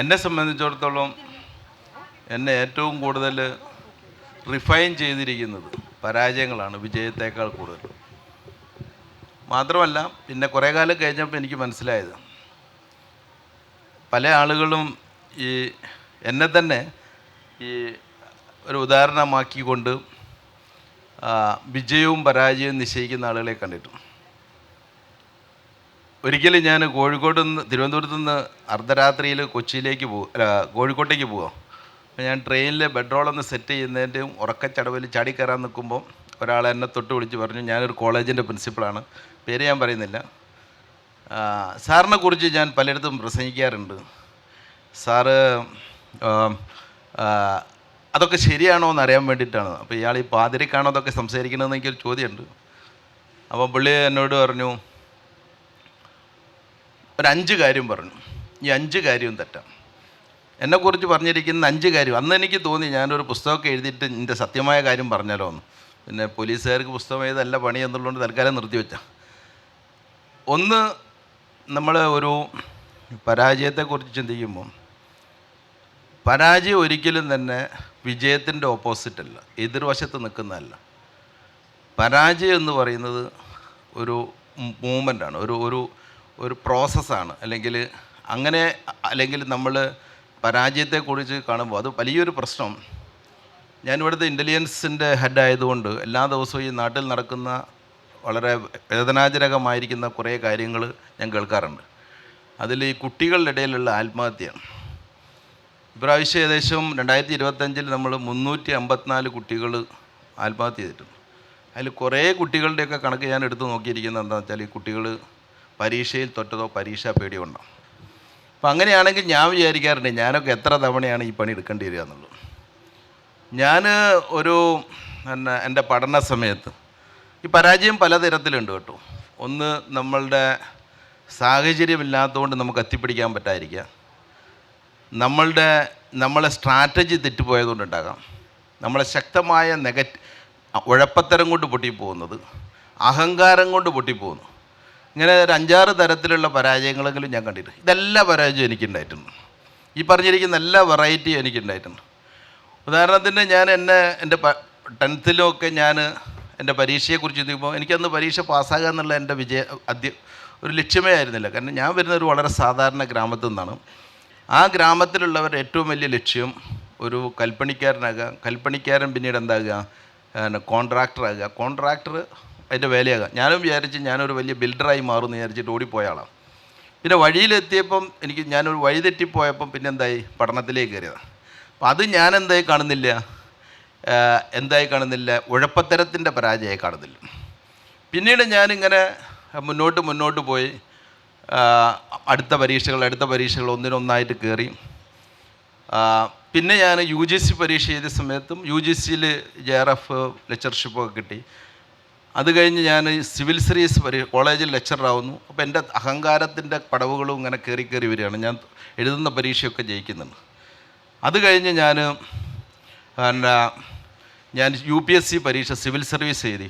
എന്നെ സംബന്ധിച്ചിടത്തോളം എന്നെ ഏറ്റവും കൂടുതൽ റിഫൈൻ ചെയ്തിരിക്കുന്നത് പരാജയങ്ങളാണ് വിജയത്തേക്കാൾ കൂടുതൽ. മാത്രമല്ല, പിന്നെ കുറേ കാലം കഴിഞ്ഞപ്പോൾ എനിക്ക് മനസ്സിലായത് പല ആളുകളും ഈ എന്നെ തന്നെ ഈ ഒരു ഉദാഹരണമാക്കിക്കൊണ്ട് വിജയവും പരാജയവും നിശ്ചയിക്കുന്ന ആളുകളെ കണ്ടിട്ടുണ്ട്. ഒരിക്കലും ഞാൻ തിരുവനന്തപുരത്ത് നിന്ന് അർദ്ധരാത്രിയിൽ കൊച്ചിയിലേക്ക് കോഴിക്കോട്ടേക്ക് പോകാം. അപ്പോൾ ഞാൻ ട്രെയിനിൽ ബെഡ്റോളൊന്ന് സെറ്റ് ചെയ്യുന്നതിൻ്റെയും ഉറക്കച്ചടവിൽ ചാടിക്കയറാൻ നിൽക്കുമ്പോൾ ഒരാൾ എന്നെ തൊട്ട് വിളിച്ച് പറഞ്ഞു, ഞാനൊരു കോളേജിൻ്റെ പ്രിൻസിപ്പളാണ്, പേര് ഞാൻ പറയുന്നില്ല, സാറിനെ കുറിച്ച് ഞാൻ പലയിടത്തും പ്രസംഗിക്കാറുണ്ട്, സാറ് അതൊക്കെ ശരിയാണോ എന്ന് അറിയാൻ വേണ്ടിയിട്ടാണ്. അപ്പോൾ ഇയാൾ ഈ പാതിരിക്കാണോ അതൊക്കെ സംസാരിക്കണമെന്ന് എനിക്കൊരു ചോദ്യമുണ്ട്. അപ്പോൾ പുള്ളി എന്നോട് പറഞ്ഞു, ഒരു 5 കാര്യം പറഞ്ഞു, ഈ 5 കാര്യവും തെറ്റാം. എന്നെക്കുറിച്ച് പറഞ്ഞിരിക്കുന്ന 5 കാര്യം അന്ന് എനിക്ക് തോന്നി ഞാനൊരു പുസ്തകമൊക്കെ എഴുതിയിട്ട് എൻ്റെ സത്യമായ കാര്യം പറഞ്ഞാലോ എന്ന്. പിന്നെ പോലീസുകാർക്ക് പുസ്തകം എഴുതല്ല പണി എന്നുള്ളതുകൊണ്ട് തൽക്കാലം നിർത്തിവെച്ച. ഒന്ന്, നമ്മൾ ഒരു പരാജയത്തെക്കുറിച്ച് ചിന്തിക്കുമ്പോൾ പരാജയം ഒരിക്കലും തന്നെ വിജയത്തിൻ്റെ ഓപ്പോസിറ്റല്ല, എതിർവശത്ത് നിൽക്കുന്നതല്ല. പരാജയം എന്ന് പറയുന്നത് ഒരു മൂവ്മെൻ്റാണ്, ഒരു പ്രോസസ്സാണ്. അല്ലെങ്കിൽ നമ്മൾ പരാജയത്തെക്കുറിച്ച് കാണുമ്പോൾ അത് വലിയൊരു പ്രശ്നം. ഞാനിവിടുത്തെ ഇൻ്റലിജൻസിൻ്റെ ഹെഡായതുകൊണ്ട് എല്ലാ ദിവസവും ഈ നാട്ടിൽ നടക്കുന്ന വളരെ വേദനാജനകമായിരിക്കുന്ന കുറേ കാര്യങ്ങൾ ഞാൻ കേൾക്കാറുണ്ട്. അതിൽ ഈ കുട്ടികളുടെ ഇടയിലുള്ള ആത്മഹത്യയാണ്. ഇപ്രാവശ്യം ഏകദേശം 2025 നമ്മൾ 354 കുട്ടികൾ ആത്മഹത്യ ചെയ്തിട്ടുണ്ട്. അതിൽ കുറേ കുട്ടികളുടെയൊക്കെ കണക്ക് ഞാൻ എടുത്ത് നോക്കിയിരിക്കുന്നത് എന്താണെന്ന് വെച്ചാൽ ഈ കുട്ടികൾ പരീക്ഷയിൽ തൊറ്റതോ പരീക്ഷാ പേടിയോ ഉണ്ടാവും. അപ്പം അങ്ങനെയാണെങ്കിൽ ഞാൻ വിചാരിക്കാറുണ്ട് ഞാനൊക്കെ എത്ര തവണയാണ് ഈ പണി എടുക്കേണ്ടി വരിക എന്നുള്ളത്. ഞാൻ എൻ്റെ പഠന സമയത്ത് ഈ പരാജയം പലതരത്തിലുണ്ട് കേട്ടോ. ഒന്ന്, നമ്മളുടെ സാഹചര്യമില്ലാത്തതുകൊണ്ട് നമുക്ക് എത്തിപ്പിടിക്കാൻ പറ്റാതിരിക്കുക, നമ്മളെ സ്ട്രാറ്റജി തെറ്റിപ്പോയതുകൊണ്ടുണ്ടാകാം, നമ്മളെ ശക്തമായ ഉഴപ്പത്തരം കൊണ്ട് പൊട്ടിപ്പോകുന്നത്, അഹങ്കാരം കൊണ്ട് പൊട്ടിപ്പോകുന്നു. ഇങ്ങനെ ഒരു 5-6 തരത്തിലുള്ള പരാജയങ്ങളെങ്കിലും ഞാൻ കണ്ടിട്ടുണ്ട്. ഇതെല്ലാ പരാജയവും എനിക്കുണ്ടായിട്ടുണ്ട്. ഈ പറഞ്ഞിരിക്കുന്ന എല്ലാ വെറൈറ്റിയും എനിക്കുണ്ടായിട്ടുണ്ട്. ഉദാഹരണത്തിന് എൻ്റെ 10th ഞാൻ എൻ്റെ പരീക്ഷയെക്കുറിച്ച് ചിന്തിക്കുമ്പോൾ എനിക്കന്ന് പരീക്ഷ പാസ്സാകുക എന്നുള്ള എൻ്റെ ഒരു ലക്ഷ്യമേ ആയിരുന്നില്ല. കാരണം ഞാൻ വരുന്ന ഒരു വളരെ സാധാരണ ഗ്രാമത്തിൽ നിന്നാണ്. ആ ഗ്രാമത്തിലുള്ളവരുടെ ഏറ്റവും വലിയ ലക്ഷ്യം ഒരു കൽപ്പണിക്കാരനാകുക, കൽപ്പണിക്കാരൻ പിന്നീട് എന്താകുക, കോൺട്രാക്ടറാകുക, കോൺട്രാക്ടർ അതിൻ്റെ വേലയാകുക. ഞാനും വിചാരിച്ച് ഞാനൊരു വലിയ ബിൽഡറായി മാറുമെന്ന് വിചാരിച്ചിട്ട് ഓടിപ്പോയ ആളാണ്. പിന്നെ വഴിയിലെത്തിയപ്പം ഞാനൊരു വഴി തെറ്റിപ്പോയപ്പം പിന്നെ എന്തായി, പഠനത്തിലേക്ക് കയറിയതാണ്. അപ്പം അത് ഞാൻ എന്തായി കാണുന്നില്ല, ഉഴപ്പത്തരത്തിൻ്റെ പരാജയമായി കാണുന്നില്ല. പിന്നീട് ഞാനിങ്ങനെ മുന്നോട്ട് പോയി അടുത്ത പരീക്ഷകൾ ഒന്നിനൊന്നായിട്ട് കയറി. പിന്നെ ഞാൻ UGC പരീക്ഷ ചെയ്ത സമയത്തും UGCയിൽ JRF ലെക്ചർഷിപ്പൊക്കെ കിട്ടി. അത് കഴിഞ്ഞ് ഞാൻ സിവിൽ സർവീസ് കോളേജിൽ ലെക്ചറാവുന്നു. അപ്പോൾ എൻ്റെ അഹങ്കാരത്തിൻ്റെ പടവുകളും ഇങ്ങനെ കയറി വരികയാണ്. ഞാൻ എഴുതുന്ന പരീക്ഷയൊക്കെ ജയിക്കുന്നുണ്ട്. അത് കഴിഞ്ഞ് ഞാൻ UPSC പരീക്ഷ സിവിൽ സർവീസ് എഴുതി.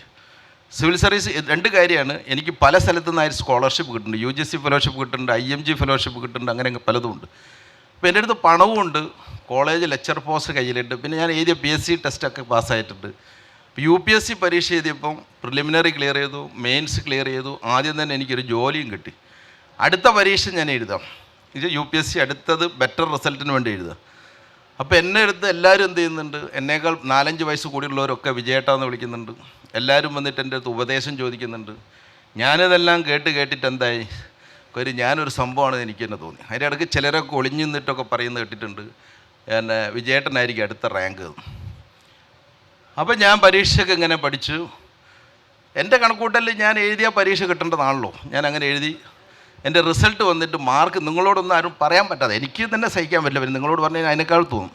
സിവിൽ സർവീസ് 2 കാര്യമാണ്, എനിക്ക് പല സ്ഥലത്തു നിന്നായിട്ട് സ്കോളർഷിപ്പ് കിട്ടുന്നുണ്ട്. UGC ഫെലോഷിപ്പ് കിട്ടുന്നുണ്ട്, IMG ഫെലോഷിപ്പ് കിട്ടുന്നുണ്ട്, അങ്ങനെ പലതുമുണ്ട്. അപ്പോൾ എൻ്റെ അടുത്ത് പണവും ഉണ്ട്, കോളേജ് ലെക്ചർ പോസ്റ്റ് കയ്യിലുണ്ട്. പിന്നെ ഞാൻ എഴുതിയ PSC ടെസ്റ്റൊക്കെ പാസ്സായിട്ടുണ്ട്. UPSC പരീക്ഷ എഴുതിയപ്പം പ്രിലിമിനറി ക്ലിയർ ചെയ്തു, മെയിൻസ് ക്ലിയർ ചെയ്തു. ആദ്യം തന്നെ എനിക്കൊരു ജോലിയും കിട്ടി. അടുത്ത പരീക്ഷ ഞാൻ എഴുതാം, UPSC അടുത്തത് ബെറ്റർ റിസൾട്ടിന് വേണ്ടി എഴുതുക. അപ്പോൾ എന്നെ അടുത്ത് എല്ലാവരും എന്ത് ചെയ്യുന്നുണ്ട്, എന്നേക്കാൾ 4-5 വയസ്സ് കൂടിയുള്ളവരൊക്കെ വിജയേട്ടാന്ന് വിളിക്കുന്നുണ്ട്. എല്ലാവരും വന്നിട്ട് എൻ്റെ അടുത്ത് ഉപദേശം ചോദിക്കുന്നുണ്ട്. ഞാനിതെല്ലാം കേട്ടിട്ട് എന്തായി, ഞാനൊരു സംഭവമാണെന്ന് എനിക്ക് തന്നെ തോന്നി. അതിൻ്റെ ഇടയ്ക്ക് ചിലരൊക്കെ ഒളിഞ്ഞു നിന്നിട്ടൊക്കെ പറയുന്നത് കേട്ടിട്ടുണ്ട്, വിജയേട്ടനായിരിക്കും അടുത്ത റാങ്ക്. അപ്പോൾ ഞാൻ പരീക്ഷയ്ക്ക് ഇങ്ങനെ പഠിച്ചു. എൻ്റെ കണക്കൂട്ടലിൽ ഞാൻ എഴുതിയ പരീക്ഷ കിട്ടേണ്ടതാണല്ലോ, ഞാൻ അങ്ങനെ എഴുതി. എൻ്റെ റിസൾട്ട് വന്നിട്ട് മാർക്ക് നിങ്ങളോടൊന്നും ആരും പറയാൻ പറ്റാതെ, എനിക്ക് തന്നെ സഹിക്കാൻ പറ്റില്ല, നിങ്ങളോട് പറഞ്ഞാൽ അതിനേക്കാൾ തോന്നും.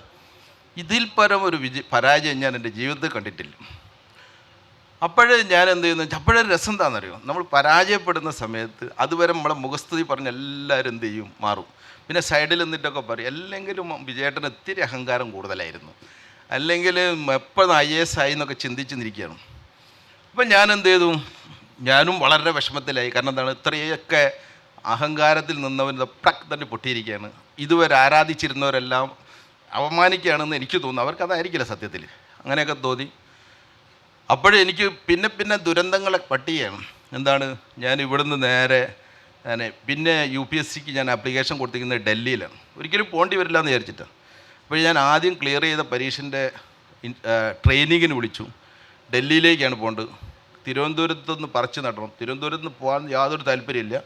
ഇതിൽ പരം ഒരു പരാജയം ഞാൻ എൻ്റെ ജീവിതത്തിൽ കണ്ടിട്ടില്ല. അപ്പോഴേ ഞാൻ എന്ത് ചെയ്യുന്നു, അപ്പോഴൊരു രസം എന്താണെന്നറിയോ, നമ്മൾ പരാജയപ്പെടുന്ന സമയത്ത് അതുവരെ നമ്മളെ മുഖസ്തുതി പറഞ്ഞ് എല്ലാവരും എന്ത് ചെയ്യും, മാറും. പിന്നെ സൈഡിൽ നിന്നിട്ടൊക്കെ പറയും, അല്ലെങ്കിലും വിജയേട്ടന് ഇത്തിരി അഹങ്കാരം കൂടുതലായിരുന്നു, അല്ലെങ്കിൽ എപ്പോഴും IAS ആയി എന്നൊക്കെ ചിന്തിച്ചിരിക്കുകയാണ്. അപ്പം ഞാൻ എന്ത് ചെയ്തു, ഞാനും വളരെ വിഷമത്തിലായി. കാരണം എന്താണ്, ഇത്രയൊക്കെ അഹങ്കാരത്തിൽ നിന്നവൻ തന്നെ പൊട്ടിയിരിക്കുകയാണ്. ഇതുവരെ ആരാധിച്ചിരുന്നവരെല്ലാം അവമാനിക്കുകയാണെന്ന് എനിക്ക് തോന്നുന്നു. അവർക്കതായിരിക്കില്ല സത്യത്തിൽ, അങ്ങനെയൊക്കെ തോന്നി. അപ്പോഴേ എനിക്ക് പിന്നെ ദുരന്തങ്ങളെ പട്ടികയാണ്. എന്താണ്, ഞാൻ ഇവിടുന്ന് നേരെ പിന്നെ UPSCക്ക് ഞാൻ ആപ്ലിക്കേഷൻ കൊടുത്തിരിക്കുന്നത് ഡൽഹിയിലാണ്. ഒരിക്കലും പോകേണ്ടി വരില്ല എന്ന് വിചാരിച്ചിട്ടാണ്. അപ്പോൾ ഞാൻ ആദ്യം ക്ലിയർ ചെയ്ത പരീക്ഷൻ്റെ ട്രെയിനിങ്ങിന് വിളിച്ചു. ഡൽഹിയിലേക്കാണ് പോകേണ്ടത്. തിരുവനന്തപുരത്ത് നിന്ന് പറിച്ചു നടണം. തിരുവനന്തപുരത്ത് നിന്ന് പോകാൻ യാതൊരു താല്പര്യമില്ല.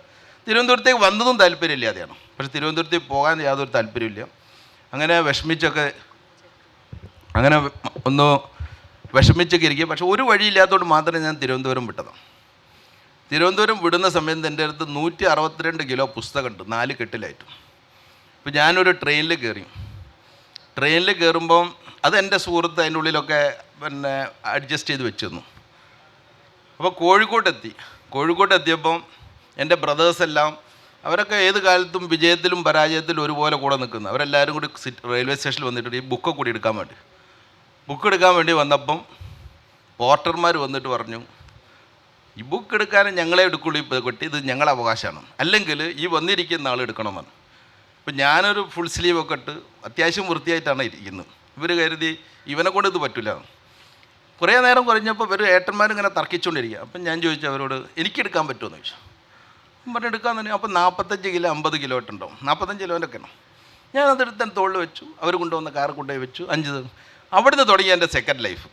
തിരുവനന്തപുരത്തേക്ക് വന്നതും താല്പര്യമില്ലാതെയാണ്. പക്ഷേ തിരുവനന്തപുരത്തേക്ക് പോകാൻ യാതൊരു താല്പര്യമില്ല. അങ്ങനെ അങ്ങനെ ഒന്ന് വിഷമിച്ചൊക്കെ ഇരിക്കുക. പക്ഷെ ഒരു വഴിയില്ലാത്തതുകൊണ്ട് മാത്രമേ ഞാൻ തിരുവനന്തപുരം വിട്ടതാണ്. തിരുവനന്തപുരം വിടുന്ന സമയത്ത് എൻ്റെ അടുത്ത് 162 കിലോ പുസ്തകമുണ്ട് 4 കെട്ടിലായിട്ട്. ഇപ്പോൾ ഞാനൊരു ട്രെയിനിൽ കയറി. ട്രെയിനിൽ കയറുമ്പം അത് എൻ്റെ സുഹൃത്ത് അതിൻ്റെ ഉള്ളിലൊക്കെ അഡ്ജസ്റ്റ് ചെയ്ത് വെച്ചു തന്നു. അപ്പോൾ കോഴിക്കോട്ടെത്തിയപ്പം എൻ്റെ ബ്രദേഴ്സെല്ലാം അവരൊക്കെ ഏത് കാലത്തും വിജയത്തിലും പരാജയത്തിലും ഒരുപോലെ കൂടെ നിൽക്കുന്നു. അവരെല്ലാവരും കൂടി റെയിൽവേ സ്റ്റേഷനിൽ വന്നിട്ട് ഈ ബുക്ക് കൂടി എടുക്കാൻ വേണ്ടി വന്നപ്പം പോർട്ടർമാർ വന്നിട്ട് പറഞ്ഞു, ഈ ബുക്ക് എടുക്കാനും ഞങ്ങളെ എടുക്കുള്ളൂ, കൊട്ടി ഇത് ഞങ്ങളുടെ അവകാശമാണ്, അല്ലെങ്കിൽ ഈ വന്നിരിക്കുന്ന ആൾ എടുക്കണമെന്ന്. ഇപ്പം ഞാനൊരു ഫുൾ സ്ലീവൊക്കെ ഇട്ട് അത്യാവശ്യം വൃത്തിയായിട്ടാണ് ഇരിക്കുന്നത്. ഇവർ കരുതി ഇവനെ കൊണ്ട് ഇത് പറ്റില്ല. കുറേ നേരം കുറഞ്ഞപ്പോൾ ഇവർ ഏട്ടന്മാരിങ്ങനെ തർക്കിച്ചുകൊണ്ടിരിക്കുക. അപ്പം ഞാൻ ചോദിച്ചു അവരോട്, എനിക്കെടുക്കാൻ പറ്റുമെന്ന് ചോദിച്ചു. എടുക്കാൻ തന്നെ. അപ്പം 45 കിലോ 50 കിലോ ഇട്ടുണ്ടാവും. 45 കിലോൻ്റെ ഒക്കെ ഞാനതെടുത്ത് തോളിൽ വെച്ചു. അവർ കൊണ്ടുവന്ന കാറ് കൊണ്ടുപോയി വെച്ചു. 5 ദിവസം അവിടുന്ന് തുടങ്ങി എൻ്റെ സെക്കൻഡ് ലൈഫ്.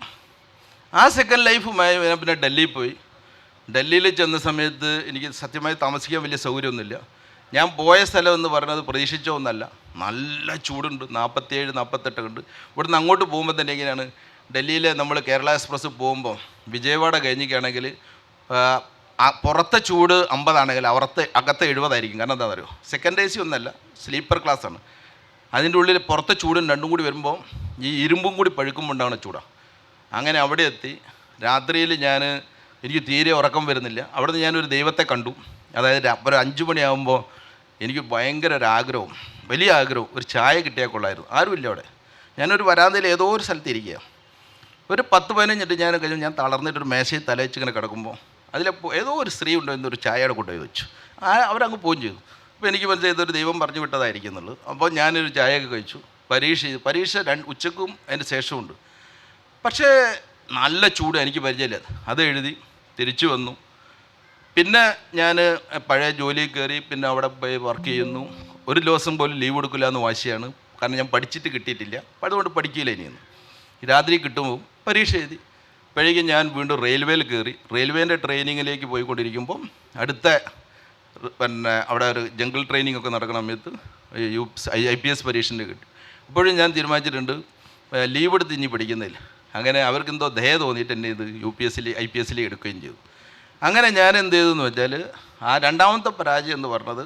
ആ സെക്കൻഡ് ലൈഫുമായി ഞാൻ പിന്നെ ഡൽഹിയിൽ പോയി. ഡൽഹിയിൽ ചെന്ന സമയത്ത് എനിക്ക് സത്യമായി താമസിക്കാൻ വലിയ സൗകര്യമൊന്നുമില്ല. ഞാൻ പോയ സ്ഥലം എന്ന് പറയുന്നത് പ്രതീക്ഷിച്ച ഒന്നല്ല. നല്ല ചൂടുണ്ട്, 47-48 ഉണ്ട്. ഇവിടുന്ന് അങ്ങോട്ട് പോകുമ്പോൾ തന്നെ എങ്ങനെയാണ്, ഡൽഹിയിൽ നമ്മൾ കേരള എക്സ്പ്രസ് പോകുമ്പോൾ വിജയവാഡ കഴിഞ്ഞിട്ടാണെങ്കിൽ പുറത്തെ ചൂട് 50 ആണെങ്കിൽ അകത്തെ 70 ആയിരിക്കും. കാരണം എന്താ പറയുക, സെക്കൻഡ് AC ഒന്നല്ല, സ്ലീപ്പർ ക്ലാസ്സാണ്. അതിൻ്റെ ഉള്ളിൽ പുറത്തെ ചൂടും രണ്ടും കൂടി വരുമ്പോൾ ഈ ഇരുമ്പും കൂടി പഴുക്കുമ്പോൾ ഉണ്ടാകുന്ന ചൂടാണ്. അങ്ങനെ അവിടെ എത്തി. രാത്രിയിൽ എനിക്ക് തീരെ ഉറക്കം വരുന്നില്ല. അവിടുന്ന് ഞാനൊരു ദൈവത്തെ കണ്ടു. അതായത് ഒരു 5 മണിയാകുമ്പോൾ എനിക്ക് ഭയങ്കര വലിയ ആഗ്രഹം, ഒരു ചായ കിട്ടിയാൽ കൊള്ളായിരുന്നു. ആരുമില്ല അവിടെ. ഞാനൊരു വരാന്തയിൽ ഏതോ ഒരു സ്ഥലത്ത് ഇരിക്കുക. ഒരു 10-15 മിനിറ്റ് ഞാൻ തളർന്നിട്ടൊരു മേശയിൽ തലയിച്ച് ഇങ്ങനെ കിടക്കുമ്പോൾ ഏതോ ഒരു സ്ത്രീ ഉണ്ടോ എന്നൊരു ചായയുടെ കൊണ്ടുപോയി വെച്ചു. അവരങ്ങ് പോവുകയും ചെയ്തു. അപ്പോൾ എനിക്ക് മനസ്സിലായി ഇതൊരു ദൈവം പറഞ്ഞു വിട്ടതായിരിക്കും എന്നുള്ളത്. അപ്പോൾ ഞാനൊരു ചായയൊക്കെ കഴിച്ചു. പരീക്ഷ ഉച്ചക്കും അതിൻ്റെ ശേഷമുണ്ട്. പക്ഷേ നല്ല ചൂട്, എനിക്ക് പരിചയമില്ല. അത് എഴുതി തിരിച്ചു വന്നു. പിന്നെ ഞാൻ പഴയ ജോലിയിൽ കയറി. പിന്നെ അവിടെ പോയി വർക്ക് ചെയ്യുന്നു. ഒരു ദിവസം പോലും ലീവ് എടുക്കില്ല എന്ന് വാശിയാണ്. കാരണം ഞാൻ പഠിച്ചിട്ട് കിട്ടിയിട്ടില്ല. അതുകൊണ്ട് പഠിക്കില്ല ഇനിയൊന്നും. രാത്രി കിട്ടുമ്പോൾ പരീക്ഷ എഴുതി. അപ്പോഴേക്കും ഞാൻ വീണ്ടും റെയിൽവേയിൽ കയറി. റെയിൽവേൻ്റെ ട്രെയിനിങ്ങിലേക്ക് പോയിക്കൊണ്ടിരിക്കുമ്പം അടുത്ത അവിടെ ഒരു ജംഗിൾ ട്രെയിനിങ് ഒക്കെ നടക്കുന്ന സമയത്ത് IPS പരീക്ഷൻ്റെ കിട്ടി. അപ്പോഴും ഞാൻ തീരുമാനിച്ചിട്ടുണ്ട് ലീവ് എടുത്ത് ഇനി പഠിക്കുന്നില്ല. അങ്ങനെ അവർക്കെന്തോ ദയ തോന്നിയിട്ട് എന്നെ ഇത് IPSൽ എടുക്കുകയും ചെയ്തു. അങ്ങനെ ഞാൻ എന്ത് ചെയ്തെന്ന് വെച്ചാൽ, ആ രണ്ടാമത്തെ പരാജയം എന്ന് പറഞ്ഞത്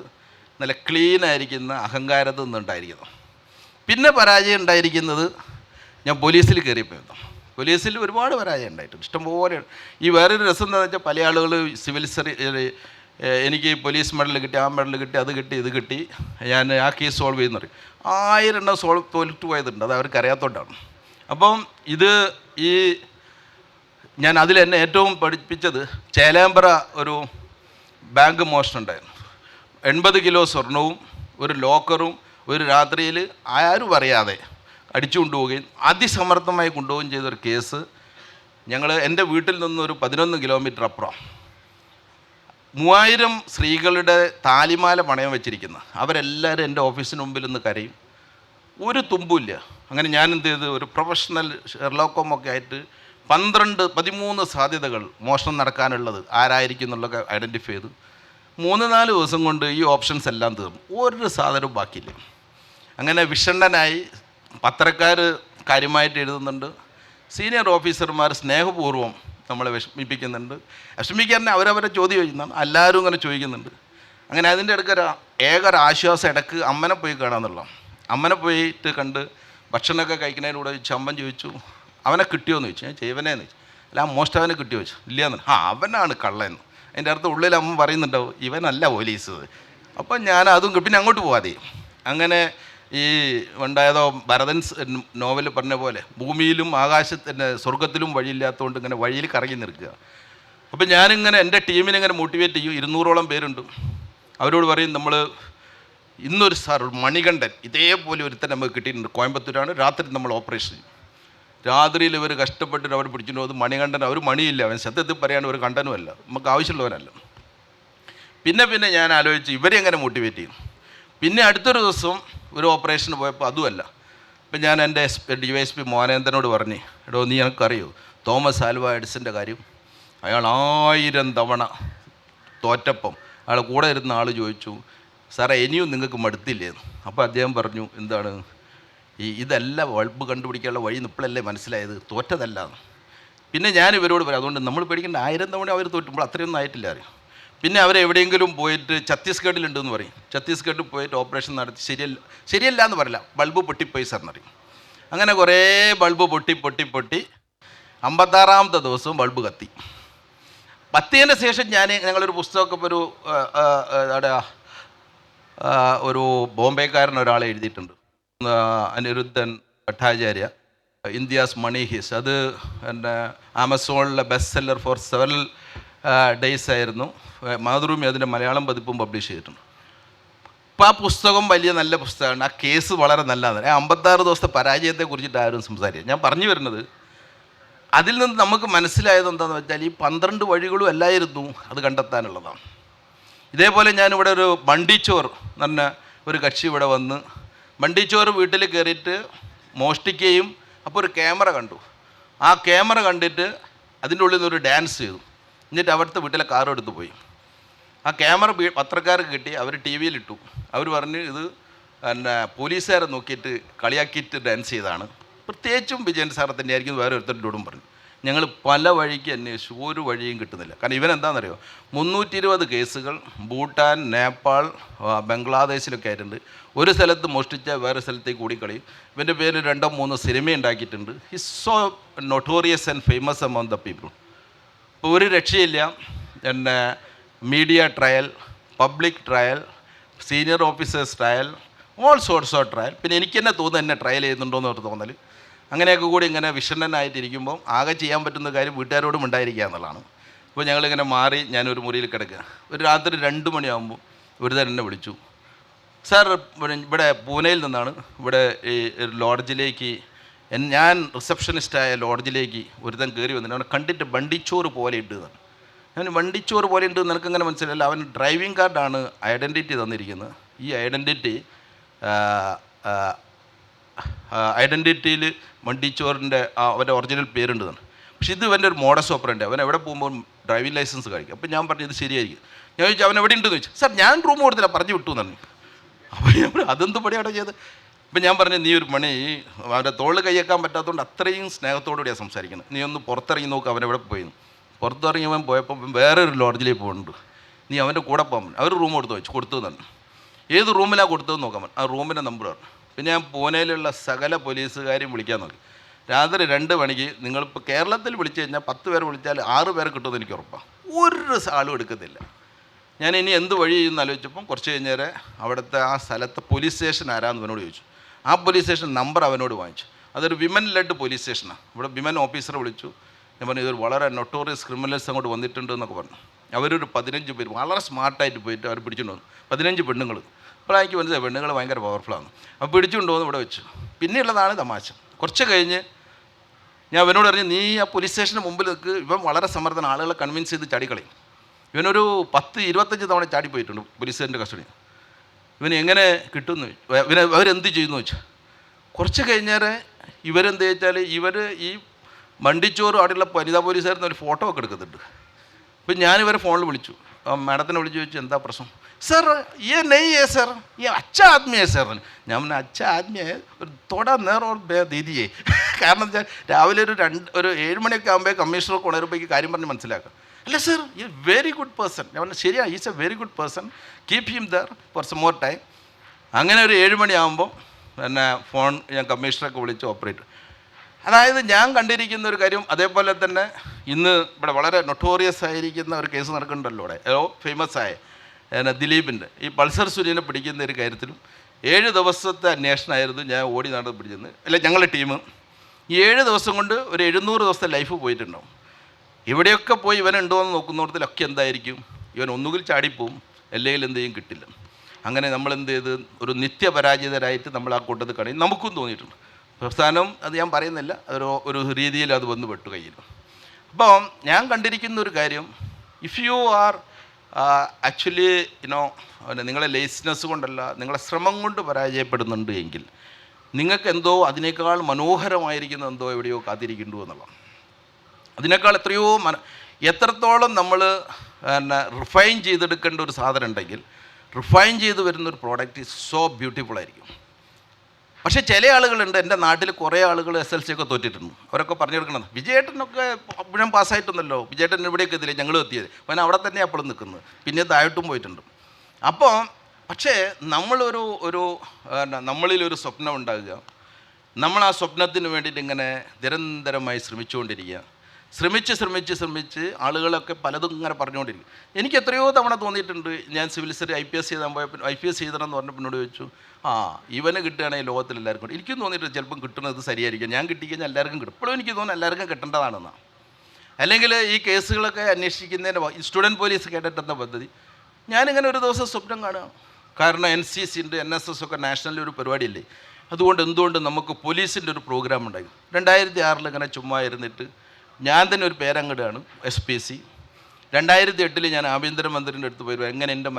നല്ല ക്ലീനായിരിക്കുന്ന അഹങ്കാരത്തിൽ നിന്നുണ്ടായിരിക്കുന്നു. പിന്നെ പരാജയം ഉണ്ടായിരിക്കുന്നത് ഞാൻ പോലീസിൽ കയറിയപ്പോൾ. പോലീസിൽ ഒരുപാട് പരാജയം ഉണ്ടായിട്ടുണ്ട്, ഇഷ്ടംപോലെ. ഈ വേറൊരു രസം എന്താണെന്ന് വെച്ചാൽ, പല ആളുകൾ എനിക്ക് പോലീസ് മെഡൽ കിട്ടി, ആ മെഡൽ കിട്ടി, അത് കിട്ടി, ഇത് കിട്ടി, ഞാൻ ആ കേസ് സോൾവ് ചെയ്യുന്ന പറയും. 1000 എണ്ണം തോൽറ്റ് പോയതുണ്ട്. അത് അവർക്ക് അറിയാത്തതുകൊണ്ടാണ്. അപ്പം ഞാൻ അതിലെന്നെ ഏറ്റവും പഠിപ്പിച്ചത് ചേലേമ്പ്ര ഒരു ബാങ്ക് മോഷണം ഉണ്ടായിരുന്നു. 80 കിലോ സ്വർണവും ഒരു ലോക്കറും ഒരു രാത്രിയിൽ ആരും അറിയാതെ അടിച്ചു കൊണ്ടുപോവുകയും അതിസമർത്ഥമായി കൊണ്ടുപോവുകയും ചെയ്തൊരു കേസ്. എൻ്റെ വീട്ടിൽ നിന്നൊരു 11 കിലോമീറ്റർ അപ്പുറം 3000 സ്ത്രീകളുടെ താലിമാല പണയം വെച്ചിരിക്കുന്ന അവരെല്ലാവരും എൻ്റെ ഓഫീസിന് മുമ്പിൽ നിന്ന് കരയും. ഒരു തുമ്പുമില്ല. അങ്ങനെ ഞാൻ എന്ത് ചെയ്തു, ഒരു പ്രൊഫഷണൽ ഷെർലോക്കോമൊക്കെ ആയിട്ട് 13 സാധ്യതകൾ മോഷണം നടക്കാനുള്ളത് ആരായിരിക്കും എന്നുള്ളതൊക്കെ ഐഡൻറ്റിഫൈ ചെയ്തു. 3-4 ദിവസം കൊണ്ട് ഈ ഓപ്ഷൻസ് എല്ലാം തീർന്നു. ഒരു സാധനവും ബാക്കിയില്ല. അങ്ങനെ വിഷണ്ണനായി. പത്രക്കാർ കാര്യമായിട്ട് എഴുതുന്നുണ്ട്. സീനിയർ ഓഫീസർമാർ സ്നേഹപൂർവ്വം നമ്മളെ വിഷമിപ്പിക്കുന്നുണ്ട്. വിഷമിക്കാൻ അവരവരെ ചോദ്യം ചോദിക്കുന്നതാണ്. എല്ലാവരും ഇങ്ങനെ ചോദിക്കുന്നുണ്ട്. അങ്ങനെ അതിൻ്റെ ഏകൊരാശ്വാസം ഇടയ്ക്ക് അമ്മനെ പോയി കാണാമെന്നുള്ള. അമ്മനെ പോയിട്ട് കണ്ട് ഭക്ഷണമൊക്കെ കഴിക്കുന്നതിലൂടെ അമ്മൻ ചോദിച്ചു, അവനെ കിട്ടിയോയെന്ന് ചോദിച്ചു. ഞാൻ ചെയ്വനേന്ന് ചോദിച്ചു. അല്ല, മോസ്റ്റ് അവനെ കിട്ടിയോ ചോദിച്ചു. ഇല്ലയെന്ന്. അവനാണ് കള്ളയെന്ന്. അതിൻ്റെ അടുത്ത് ഉള്ളിൽ അമ്മ പറയുന്നുണ്ടാവും, ഇവനല്ല പോലീസ്. അപ്പം ഞാൻ അതും പിന്നെ അങ്ങോട്ട് പോവാതെ. അങ്ങനെ ഈ ഉണ്ടായതോ ഭരതൻ നോവൽ പറഞ്ഞ പോലെ ഭൂമിയിലും ആകാശത്തിൻ്റെ സ്വർഗത്തിലും വഴിയില്ലാത്തതുകൊണ്ട് ഇങ്ങനെ വഴിയിൽ കറങ്ങി നിൽക്കുക. അപ്പം ഞാനിങ്ങനെ എൻ്റെ ടീമിനെ ഇങ്ങനെ മോട്ടിവേറ്റ് ചെയ്യും. 200ഓളം പേരുണ്ട്. അവരോട് പറയും, നമ്മൾ ഇന്നൊരു സാർ ഒരു മണികണ്ഠൻ ഇതേപോലെ ഒരുത്തൻ നമുക്ക് കിട്ടിയിട്ടുണ്ട്. കോയമ്പത്തൂരാണ്. രാത്രി നമ്മൾ ഓപ്പറേഷൻ ചെയ്യും. രാത്രിയിൽ ഇവർ കഷ്ടപ്പെട്ടിട്ട് അവർ പിടിച്ചിട്ട് പോകുന്നത് മണികണ്ഠൻ. അവർ മണിയില്ല, അവൻ സത്യത്തിൽ പറയാൻ ഒരു കണ്ടനുമല്ല, നമുക്ക് ആവശ്യമുള്ളവനല്ല. പിന്നെ ഞാൻ ആലോചിച്ച് ഇവരെ എങ്ങനെ മോട്ടിവേറ്റ് ചെയ്യും. പിന്നെ അടുത്തൊരു ദിവസം ഒരു ഓപ്പറേഷന് പോയപ്പോൾ അതുമല്ല. ഇപ്പം ഞാൻ എൻ്റെ DYSP മോഹനേന്ദ്രനോട് പറഞ്ഞു, എടോ നീ എനിക്കറിയോ തോമസ് ആൽവ എഡിസൻ്റെ കാര്യം? അയാൾ 1000 തവണ തോറ്റപ്പം അയാൾ കൂടെ ഇരുന്ന ആൾ ചോദിച്ചു, സാറേ ഇനിയും നിങ്ങൾക്ക് മടുത്തില്ലേന്ന്. അപ്പോൾ അദ്ദേഹം പറഞ്ഞു, എന്താണ് ഇതല്ല ബൾബ് കണ്ടുപിടിക്കാനുള്ള വഴി ഇപ്പോഴല്ലേ മനസ്സിലായത്, തോറ്റതല്ല. പിന്നെ ഞാൻ ഇവരോട് പറയാം, അതുകൊണ്ട് നമ്മൾ പേടിക്കേണ്ട 1000 തവണ അവർ തോറ്റുമ്പോൾ അത്രയൊന്നും ആയിട്ടില്ല അറിയാം. പിന്നെ അവരെവിടെയെങ്കിലും പോയിട്ട് ഛത്തീസ്ഗഡിലുണ്ടെന്ന് പറയും, ഛത്തീസ്ഗഡിൽ പോയിട്ട് ഓപ്പറേഷൻ നടത്തി ശരിയല്ല എന്ന് പറയില്ല, ബൾബ് പൊട്ടിപ്പോയി സാറിനറിയും. അങ്ങനെ കുറേ ബൾബ് പൊട്ടി 56ാമത്തെ ദിവസവും ബൾബ് കത്തി. കത്തിയതിന് ശേഷം ഞങ്ങളൊരു പുസ്തകമൊക്കെ ഒരു ബോംബെക്കാരൻ ഒരാളെ എഴുതിയിട്ടുണ്ട്, Anirudhan Bhattacharya, India's money heist. അത് എൻ്റെ ആമസോണിലെ best seller for several days ആയിരുന്നു. മാതൃഭൂമി അതിൻ്റെ മലയാളം പതിപ്പും പബ്ലിഷ് ചെയ്തിട്ടുണ്ട്. അപ്പോൾ ആ പുസ്തകം വലിയ നല്ല പുസ്തകമാണ്. ആ കേസ് വളരെ നല്ലതാണ്. 56 ദിവസത്തെ പരാജയത്തെക്കുറിച്ചിട്ട് ആരും സംസാരിക്കുക. ഞാൻ പറഞ്ഞു വരുന്നത്, അതിൽ നിന്ന് നമുക്ക് മനസ്സിലായത് എന്താണെന്ന് വെച്ചാൽ ഈ 12 വഴികളും അല്ലായിരുന്നു അത് കണ്ടെത്താനുള്ളതാണ്. ഇതേപോലെ ഞാനിവിടെ ഒരു ബണ്ടിച്ചോർ എന്ന് പറഞ്ഞ ഒരു കക്ഷി ഇവിടെ വന്ന് ബണ്ടിച്ചോർ വീട്ടിൽ കയറിയിട്ട് മോഷ്ടിക്കുകയും അപ്പോൾ ഒരു ക്യാമറ കണ്ടു. ആ ക്യാമറ കണ്ടിട്ട് അതിൻ്റെ ഉള്ളിൽ നിന്നൊരു ഡാൻസ് ചെയ്തു. എന്നിട്ട് അവിടുത്തെ വീട്ടിലെ കാർ എടുത്ത് പോയി. ആ ക്യാമറ പത്രക്കാർക്ക് കിട്ടി, അവർ TV യിലിട്ടു. അവർ പറഞ്ഞു ഇത് പോലീസുകാരെ നോക്കിയിട്ട് കളിയാക്കിയിട്ട് ഡാൻസ് ചെയ്താണ്, പ്രത്യേകിച്ചും വിജയൻ സാറെ തന്നെ ആയിരിക്കും വേറെ ഒരുത്തരോടും പറഞ്ഞു. ഞങ്ങൾ പല വഴിക്ക് അന്വേഷിച്ചു, ഒരു വഴിയും കിട്ടുന്നില്ല. കാരണം ഇവനെന്താണെന്നറിയോ, 320 കേസുകൾ ഭൂട്ടാൻ, നേപ്പാൾ, ബംഗ്ലാദേശിലൊക്കെ ആയിട്ടുണ്ട്. ഒരു സ്ഥലത്ത് മോഷ്ടിച്ചാൽ വേറെ സ്ഥലത്തേക്ക് കൂടിക്കളയും. ഇവൻ്റെ പേര് 2-3 സിനിമ ഉണ്ടാക്കിയിട്ടുണ്ട്. His so notorious and famous among the people. ഇപ്പോൾ ഒരു രക്ഷയില്ല. പിന്നെ media trial, public trial, senior officers trial, all sorts of trial. പിന്നെ എനിക്ക് തന്നെ തോന്നുന്നു എന്നെ ട്രയൽ ചെയ്യുന്നുണ്ടോ എന്നൊരു തോന്നൽ. അങ്ങനെയൊക്കെ കൂടി ഇങ്ങനെ വിഷണ്ണനായിട്ടിരിക്കുമ്പോൾ ആകെ ചെയ്യാൻ പറ്റുന്ന കാര്യം വീട്ടുകാരോടും ഉണ്ടായിരിക്കുക എന്നുള്ളതാണ്. അപ്പോൾ ഞങ്ങളിങ്ങനെ മാറി ഞാനൊരു മുറിയിൽ കിടക്കുക. ഒരു രാത്രി 2 മണിയാകുമ്പോൾ ഒരുതരം എന്നെ വിളിച്ചു, സാർ ഇവിടെ പൂനെയിൽ നിന്നാണ്, ഇവിടെ ഈ ലോഡ്ജിലേക്ക് ഞാൻ റിസപ്ഷനിസ്റ്റായ ലോഡ്ജിലേക്ക് ഒരുതൻ കയറി വന്നിട്ട് അവനെ കണ്ടിട്ട് വണ്ടിച്ചോറ് പോലെ ഇട്ടതാണ്. ഞാൻ വണ്ടിച്ചോറ് പോലെ ഉണ്ട് നിനക്കങ്ങനെ മനസ്സിലല്ല, അവൻ ഡ്രൈവിംഗ് കാർഡാണ് ഐഡൻറ്റിറ്റി തന്നിരിക്കുന്നത്. ഈ ഐഡൻറ്റിറ്റിയിൽ വണ്ടിച്ചോറിൻ്റെ അവൻ്റെ ഒറിജിനൽ പേരുണ്ടെന്നാണ്. പക്ഷേ ഇത് ഇവൻ്റെ ഒരു മോഡസ് ഓപ്പറേൻ്റെ. അവൻ എവിടെ പോകുമ്പോൾ ഡ്രൈവിംഗ് ലൈസൻസ് കാണിക്കും. അപ്പോൾ ഞാൻ പറഞ്ഞു ഇത് ശരിയായിരിക്കും. ഞാൻ ചോദിച്ചു അവൻ എവിടെ ഉണ്ടെന്ന് ചോദിച്ചു. സാർ ഞാൻ റൂം കൊടുത്തില്ല, പറഞ്ഞു വിട്ടു എന്ന് പറഞ്ഞു. അപ്പോൾ ഞാൻ അതെന്ത് പണിയാണ് ചെയ്ത്. ഇപ്പം ഞാൻ പറഞ്ഞു, നീ ഒരു പണി, അവൻ്റെ തോളിൽ കൈയേക്കാൻ പറ്റാത്തതുകൊണ്ട് അത്രയും സ്നേഹത്തോടുകൂടിയാണ് സംസാരിക്കുന്നത്, നീ ഒന്ന് പുറത്തിറങ്ങി നോക്ക് അവൻ എവിടെ പോയിരുന്നു. പുറത്തിറങ്ങിയവൻ പോയപ്പോൾ വേറൊരു ലോഡ്ജിലേക്ക് പോകുന്നുണ്ട്, നീ അവൻ്റെ കൂടെ പോകാൻ. അവർ റൂം കൊടുത്തു തന്നെ. ഏത് റൂമിലാണ് കൊടുത്തതെന്ന് നോക്കാൻ പറ്റും. ആ റൂമിൻ്റെ നമ്പർ പറഞ്ഞു. പിന്നെ ഞാൻ പൂനെയിലുള്ള സകല പോലീസുകാരെയും വിളിക്കാൻ നോക്കി. രാത്രി 2 മണിക്ക് നിങ്ങളിപ്പോൾ കേരളത്തിൽ വിളിച്ചു കഴിഞ്ഞാൽ 10 പേരെ വിളിച്ചാൽ 6 പേരെ കിട്ടുമെന്ന് എനിക്ക് ഉറപ്പാണ്. ഒരു ആളും എടുക്കത്തില്ല. ഞാൻ ഇനി എന്ത് വഴി ചെയ്യുമെന്ന് ആലോചിച്ചപ്പം കുറച്ച് കഴിഞ്ഞേരെ അവിടുത്തെ ആ സ്ഥലത്തെ പോലീസ് സ്റ്റേഷൻ ആരാന്ന് അവനോട് ചോദിച്ചു. ആ പോലീസ് സ്റ്റേഷൻ നമ്പർ അവനോട് വാങ്ങിച്ചു. അതൊരു വിമൻ ലെഡ് പോലീസ് സ്റ്റേഷനാണ്. ഇവിടെ വിമൻ ഓഫീസറെ വിളിച്ചു. ഞാൻ പറഞ്ഞു ഇതൊരു വളരെ നൊട്ടോറിയസ് ക്രിമിനൽസ് അങ്ങോട്ട് വന്നിട്ടുണ്ട് എന്നൊക്കെ പറഞ്ഞു. അവരൊരു 15 പേര് വളരെ സ്മാർട്ടായിട്ട് പോയിട്ട് അവർ പിടിച്ചുകൊണ്ട് വന്നു. 15 പെണ്ണുങ്ങൾ. അപ്പോൾ എനിക്ക് മനസ്സിലായി പെണ്ണുങ്ങൾ ഭയങ്കര പവർഫുള്ളാണ്. അപ്പോൾ പിടിച്ചുകൊണ്ടുവന്ന് ഇവിടെ വെച്ചു. പിന്നെയുള്ളതാണ് തമാശ. കുറച്ച് കഴിഞ്ഞ് ഞാൻ അവനോട് പറഞ്ഞു, നീ ആ പോലീസ് സ്റ്റേഷന് മുമ്പിൽ നിൽക്ക്, ഇവൻ വളരെ സമർത്ഥന, ആളുകളെ കൺവിൻസ് ചെയ്ത് ചാടിക്കളയും. ഇവനൊരു 10-25 തവണ ചാടിപ്പോയിട്ടുണ്ട് പോലീസുകാരൻ്റെ കസ്റ്റഡി. ഇവന് എങ്ങനെ കിട്ടുമെന്ന് അവരെന്ത് ചെയ്യുന്നു വെച്ചാൽ കുറച്ച് കഴിഞ്ഞേരെ ഇവരെന്ത് വെച്ചാൽ ഈ വണ്ടിച്ചോറും അവിടെയുള്ള വനിതാ പോലീസുകാരന് ഒരു ഫോട്ടോ ഒക്കെ എടുക്കുന്നുണ്ട്. അപ്പം ഞാനിവരെ ഫോണിൽ വിളിച്ചു, മാഡത്തിനെ വിളിച്ച് ചോദിച്ചു എന്താ പ്രശ്നം. സർ ये नहीं है सर, ये अच्छा आदमी है सर. ഞാൻ പറഞ്ഞ अच्छा आदमी है, ഒരു थोड़ा നേർ और ദീദിയെ. കാരണം വെച്ചാൽ രാവിലെ ഒരു 7 മണിയൊക്കെ ആകുമ്പോൾ കമ്മീഷണർ കൊണ്ടുവരുമ്പോഴേക്ക് കാര്യം പറഞ്ഞ് മനസ്സിലാക്കാം. അല്ല സർ ഈ വെരി ഗുഡ് പേഴ്സൺ. ഞാൻ പറഞ്ഞു ശരിയാ, is a very good person, keep him there for some more time. അങ്ങനെ ഒരു 7 മണിയാകുമ്പോൾ പിന്നെ ഫോൺ ഞാൻ കമ്മീഷണറൊക്കെ വിളിച്ച് ഓപ്പറേറ്റ്. അതായത് ഞാൻ കണ്ടിരിക്കുന്ന ഒരു കാര്യം, അതേപോലെ തന്നെ ഇന്ന് ഇവിടെ വളരെ നൊട്ടോറിയസ് ആയിരിക്കുന്ന ഒരു കേസ് നടക്കുന്നുണ്ടല്ലോ ഇവിടെ, ഫേമസ് ആയ ദിലീപിൻ്റെ ഈ പൾസർ സുനിനെ പിടിക്കുന്ന ഒരു കാര്യത്തിലും 7 ദിവസത്തെ അന്വേഷണമായിരുന്നു. ഞാൻ ഓടി നടന്ന് പിടിച്ചെന്ന് അല്ല ഞങ്ങളുടെ ടീം ഈ 7 ദിവസം കൊണ്ട് ഒരു 700 ദിവസത്തെ ലൈഫ് പോയിട്ടുണ്ടാവും. ഇവിടെയൊക്കെ പോയി ഇവനുണ്ടോ എന്ന് നോക്കുന്നിടത്തിലൊക്കെ എന്തായിരിക്കും, ഇവൻ ഒന്നുകിൽ ചാടിപ്പോവും അല്ലെങ്കിൽ എന്തെങ്കിലും കിട്ടില്ല. അങ്ങനെ നമ്മൾ എന്ത് ചെയ്ത് ഒരു നിത്യപരാജിതരായിട്ട് നമ്മൾ ആ കൂട്ടത്തിൽ കാണും. നമുക്കും തോന്നിയിട്ടുണ്ട്. പ്രസ്ഥാനം അത് ഞാൻ പറയുന്നില്ല, ഒരു രീതിയിൽ അത് വന്ന് പെട്ടു കയ്യിൽ. അപ്പോൾ ഞാൻ കണ്ടിരിക്കുന്ന ഒരു കാര്യം, ഇഫ് യു ആർ ആക്ച്വലി നിങ്ങളെ ലേസിനെസ് കൊണ്ടല്ല, നിങ്ങളെ ശ്രമം കൊണ്ട് പരാജയപ്പെടുന്നുണ്ട് എങ്കിൽ നിങ്ങൾക്ക് എന്തോ അതിനേക്കാൾ മനോഹരമായിരിക്കുന്ന എന്തോ എവിടെയോ കാത്തിരിക്കുന്നു എന്നുള്ളതാണ്. അതിനേക്കാൾ എത്രത്തോളം നമ്മൾ റിഫൈൻ ചെയ്തെടുക്കേണ്ട ഒരു സാധനം ഉണ്ടെങ്കിൽ റിഫൈൻ ചെയ്ത് വരുന്നൊരു പ്രോഡക്റ്റ് ഈസ് സോ ബ്യൂട്ടിഫുൾ ആയിരിക്കും. പക്ഷേ ചില ആളുകളുണ്ട്, എൻ്റെ നാട്ടിൽ കുറേ ആളുകൾ SLC ഒക്കെ തോറ്റിട്ടുണ്ട്. അവരൊക്കെ പറഞ്ഞു കൊടുക്കണം, വിജയേട്ടനൊക്കെ ഞാൻ പാസ്സായിട്ടൊന്നല്ലോ, വിജയേട്ടൻ ഇവിടേക്ക് എതിരെ ഞങ്ങൾ എത്തിയത്, അപ്പം അവിടെ തന്നെ അപ്പോഴും നിൽക്കുന്നത്, പിന്നെ താഴോട്ടും പോയിട്ടുണ്ട്. അപ്പോൾ പക്ഷേ നമ്മളിലൊരു സ്വപ്നം ഉണ്ടാകുക, നമ്മൾ ആ സ്വപ്നത്തിന് വേണ്ടിയിട്ട് ഇങ്ങനെ നിരന്തരമായി ശ്രമിച്ച് ആളുകളൊക്കെ പലതും ഇങ്ങനെ പറഞ്ഞുകൊണ്ടിരിക്കും. എനിക്ക് എത്രയോ തവണ തോന്നിയിട്ടുണ്ട്, ഞാൻ സിവിൽ സർവീസ് IPS ചെയ്താൽ പോയപ്പോൾ IPS ചെയ്തണമെന്ന് പറഞ്ഞപ്പോൾ എന്നോട് ചോദിച്ചു, ഇവന് കിട്ടുകയാണെങ്കിൽ ലോകത്തിൽ എല്ലാവർക്കും കിട്ടും. എനിക്കും തോന്നിയിട്ട് ചിലപ്പം കിട്ടുന്നത് ശരിയായിരിക്കും, ഞാൻ കിട്ടിക്കഴിഞ്ഞാൽ എല്ലാവർക്കും കിട്ടും. ഇപ്പോഴും എനിക്ക് തോന്നുന്നു എല്ലാവർക്കും കിട്ടേണ്ടതാണെന്നാണ്. അല്ലെങ്കിൽ ഈ കേസുകളൊക്കെ അന്വേഷിക്കുന്നതിൻ്റെ സ്റ്റുഡൻറ്റ് പോലീസ് കേട്ടിട്ടെന്ന പദ്ധതി ഞാനിങ്ങനെ ഒരു ദിവസം സ്വപ്നം കാണുക. കാരണം NCC ഉണ്ട്, NSS ഒക്കെ നാഷണൽ ഒരു പരിപാടിയില്ലേ, അതുകൊണ്ട് എന്തുകൊണ്ട് നമുക്ക് പോലീസിൻ്റെ ഒരു പ്രോഗ്രാം ഉണ്ടായി. 2006 ഇങ്ങനെ ചുമ്മാ ഇരുന്നിട്ട് ഞാൻ തന്നെ ഒരു പേരങ്ങടാണ് SPC. 2008 ഞാൻ ആഭ്യന്തരമന്ത്രിൻ്റെ അടുത്ത് പോയി, എങ്ങനെ എൻ്റെ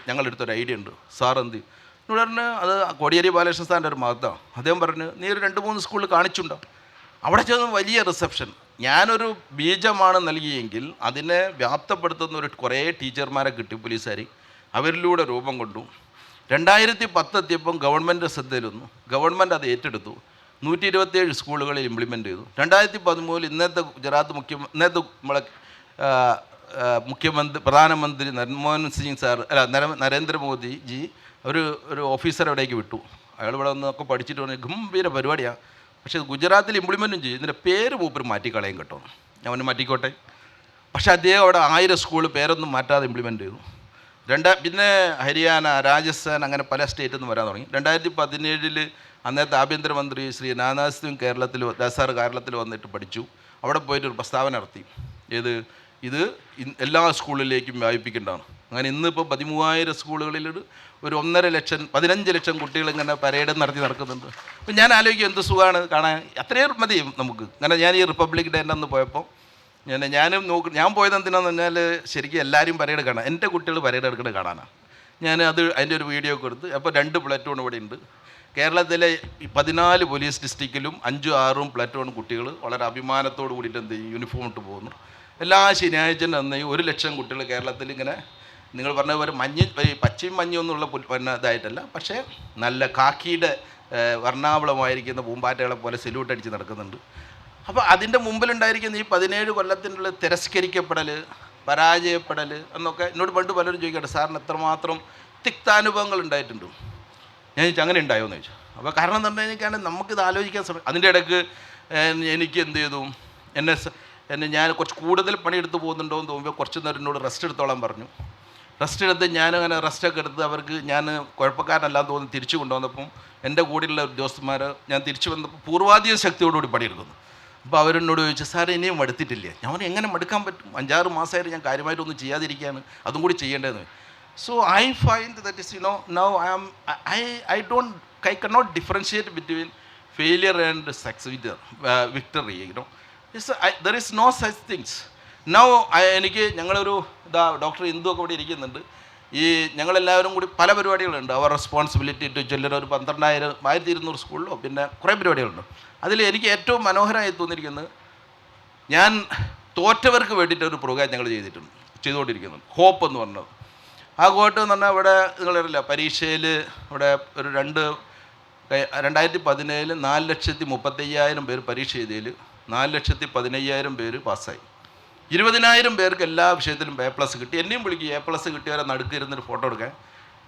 ഞങ്ങളെടുത്തൊരു ഐഡിയ ഉണ്ട് സാർ എന്ത് എന്നോട് പറഞ്ഞ്, അത് കോടിയേരി ബാലകൃഷ്ണൻ സാറിൻ്റെ ഒരു മഹത്വമാണ്. അദ്ദേഹം പറഞ്ഞ്, നീ ഒരു 2-3 സ്കൂളിൽ കാണിച്ചുണ്ടോ. അവിടെ ചെന്ന് വലിയ റിസപ്ഷൻ. ഞാനൊരു ബീജമാണ് നൽകിയെങ്കിൽ അതിനെ വ്യാപ്തപ്പെടുത്തുന്ന കുറേ ടീച്ചർമാരെ കിട്ടി പോലീസുകാർ, അവരിലൂടെ രൂപം കൊണ്ടു. 2010 എത്തിയപ്പം ഗവൺമെൻറ് ശ്രദ്ധയിൽ വന്നു, ഗവൺമെൻറ് അത് ഏറ്റെടുത്തു, 127 സ്കൂളുകളിൽ ഇംപ്ലിമെൻ്റ് ചെയ്തു. 2013 ഇന്നത്തെ നമ്മളെ പ്രധാനമന്ത്രി മൻമോഹൻ സിംഗ് സാർ നരേന്ദ്രമോദിജി ഒരു ഓഫീസർ അവിടേക്ക് വിട്ടു. അയാൾ ഇവിടെ വന്നൊക്കെ പഠിച്ചിട്ട് പറഞ്ഞാൽ ഗംഭീര പരിപാടിയാണ്, പക്ഷേ ഗുജറാത്തിൽ ഇംപ്ലിമെൻറ്റും ചെയ്യും, ഇതിൻ്റെ പേര് മൂപ്പർ മാറ്റിക്കളയും കേട്ടോ, അവന് മാറ്റിക്കോട്ടെ. പക്ഷേ അദ്ദേഹം അവിടെ 1000 സ്കൂൾ പേരൊന്നും മാറ്റാതെ ഇംപ്ലിമെൻ്റ് ചെയ്തു. പിന്നെ ഹരിയാന, രാജസ്ഥാൻ, അങ്ങനെ പല സ്റ്റേറ്റിൽ നിന്ന് വരാൻ തുടങ്ങി. 2017 അന്നത്തെ ആഭ്യന്തരമന്ത്രി ശ്രീ രാജ്നാഥ് സിംഗ് കേരളത്തിൽ വന്നിട്ട് പഠിച്ചു. അവിടെ പോയിട്ട് ഒരു പ്രസ്താവന നടത്തി, ഇത് എല്ലാ സ്കൂളിലേക്കും വ്യാപിപ്പിക്കേണ്ടതാണ്. അങ്ങനെ ഇന്നിപ്പോൾ 13,000 സ്കൂളുകളിൽ ഒരു 15 ലക്ഷം കുട്ടികൾ ഇങ്ങനെ പരേഡ് നടക്കുന്നുണ്ട്. അപ്പം ഞാൻ ആലോചിക്കും, എന്ത് സുഖമാണ് കാണാൻ, അത്രയും മതി നമുക്ക്. അങ്ങനെ ഞാൻ ഈ റിപ്പബ്ലിക് ഡേ അന്ന് പോയപ്പോൾ ഞാൻ പോയത് എന്തിനാന്ന് പറഞ്ഞാൽ ശരിക്കും എല്ലാവരും പരേഡ് കാണാൻ, എൻ്റെ കുട്ടികൾ പരേഡ് എടുക്കുന്നത് കാണാനാണ്. അതിൻ്റെ ഒരു വീഡിയോ കൊടുത്ത്, അപ്പോൾ 2 പ്ലാറ്റൂൺ ഇവിടെ ഉണ്ട്. കേരളത്തിലെ 14 പോലീസ് ഡിസ്ട്രിക്റ്റിലും 5-6 പ്ലാറ്റൂൺ കുട്ടികൾ വളരെ അഭിമാനത്തോട് കൂടിയിട്ട് എന്ത് ചെയ്യും, യൂണിഫോം ഇട്ട് പോകുന്നു. എല്ലാ ശനിയാഴ്ചൻ്റെ അന്ന് 1 ലക്ഷം കുട്ടികൾ കേരളത്തിൽ ഇങ്ങനെ, നിങ്ങൾ പറഞ്ഞ പോലെ പച്ചയും മഞ്ഞൊന്നുള്ള ഇതായിട്ടല്ല, പക്ഷേ നല്ല കാക്കിയുടെ വർണ്ണാഭളമായിരിക്കുന്ന പൂമ്പാറ്റകളെ പോലെ സല്യൂട്ട് അടിച്ച് നടക്കുന്നുണ്ട്. അപ്പോൾ അതിൻ്റെ മുമ്പിലുണ്ടായിരിക്കുന്ന ഈ 17 കൊല്ലത്തിനുള്ള തിരസ്കരിക്കപ്പെടൽ, പരാജയപ്പെടൽ എന്നൊക്കെ എന്നോട് പണ്ട് പലരും ചോദിക്കട്ടെ, സാറിന് എത്രമാത്രം തിക്താനുഭവങ്ങൾ ഉണ്ടായിട്ടുണ്ട്. ഞാൻ ചോദിച്ചു, അങ്ങനെ ഉണ്ടായോ എന്ന് ചോദിച്ചു. അപ്പോൾ കാരണം എന്ന് പറഞ്ഞു കഴിഞ്ഞാൽ നമുക്കിത് ആലോചിക്കാൻ അതിൻ്റെ ഇടയ്ക്ക് എനിക്ക് എന്ത് ചെയ്തു, ഞാൻ കുറച്ച് കൂടുതൽ പണിയെടുത്ത് പോകുന്നുണ്ടോ എന്ന് തോന്നുമ്പോൾ കുറച്ച് നേരം എന്നോട് റെസ്റ്റ് എടുത്തോളാൻ പറഞ്ഞു. റെസ്റ്റ് എടുത്ത് ഞാനങ്ങനെ റെസ്റ്റൊക്കെ എടുത്ത് അവർക്ക് ഞാൻ കുഴപ്പക്കാരനല്ലാന്ന് തോന്നി തിരിച്ചു കൊണ്ടുവന്നപ്പം എൻ്റെ കൂടെയുള്ള ഉദ്യോഗസ്ഥന്മാർ ഞാൻ തിരിച്ചു വന്നപ്പോൾ പൂർവാധിക ശക്തിയോടുകൂടി പണിയെടുക്കുന്നു. അപ്പോൾ അവരെന്നോട് ചോദിച്ചു, സാർ ഇനിയും മടുത്തിട്ടില്ലേ? ഞാൻ എങ്ങനെ മടുക്കാൻ പറ്റും, 5-6 മാസമായിട്ട് ഞാൻ കാര്യമായിട്ടൊന്നും ചെയ്യാതിരിക്കുകയാണ്, അതും കൂടി ചെയ്യേണ്ടതെന്ന്. So I find that is, now I cannot differentiate between failure and success, victory. There is no such things. Now ഞങ്ങളൊരു ഡോക്ടർ ഇന്ദു ഒക്കെ ഇവിടെ ഇരിക്കുന്നുണ്ട്. ഞങ്ങളെല്ലാവരും കൂടി പല പരിപാടികളുണ്ട്. അവർ റെസ്പോൺസിബിലിറ്റി ടു ചിൽഡ്രൻ, ഒരു 12,200 സ്കൂളിലോ പിന്നെ കുറേ പരിപാടികളുണ്ട്. അതിൽ എനിക്ക് ഏറ്റവും മനോഹരമായി തോന്നിയിരിക്കുന്നത്, ഞാൻ തോറ്റവർക്ക് വേണ്ടിയിട്ട് ഒരു പ്രോഗ്രാം ഞങ്ങൾ ചെയ്തുകൊണ്ടിരിക്കുന്നു, ഹോപ്പ് എന്ന് പറഞ്ഞത്. ആ കോട്ട് എന്ന് പറഞ്ഞാൽ ഇവിടെ നിങ്ങളറിയില്ല, പരീക്ഷയിൽ ഇവിടെ ഒരു 2017 4,35,000 പേര് പരീക്ഷ എഴുതിയതിൽ 4,15,000 പേര് പാസ്സായി. 20,000 പേർക്ക് എല്ലാ വിഷയത്തിലും A+ കിട്ടി. എന്നെയും വിളിക്കും A+ കിട്ടിയവരെ നടുക്കിരുന്നൊരു ഫോട്ടോ എടുക്കാൻ.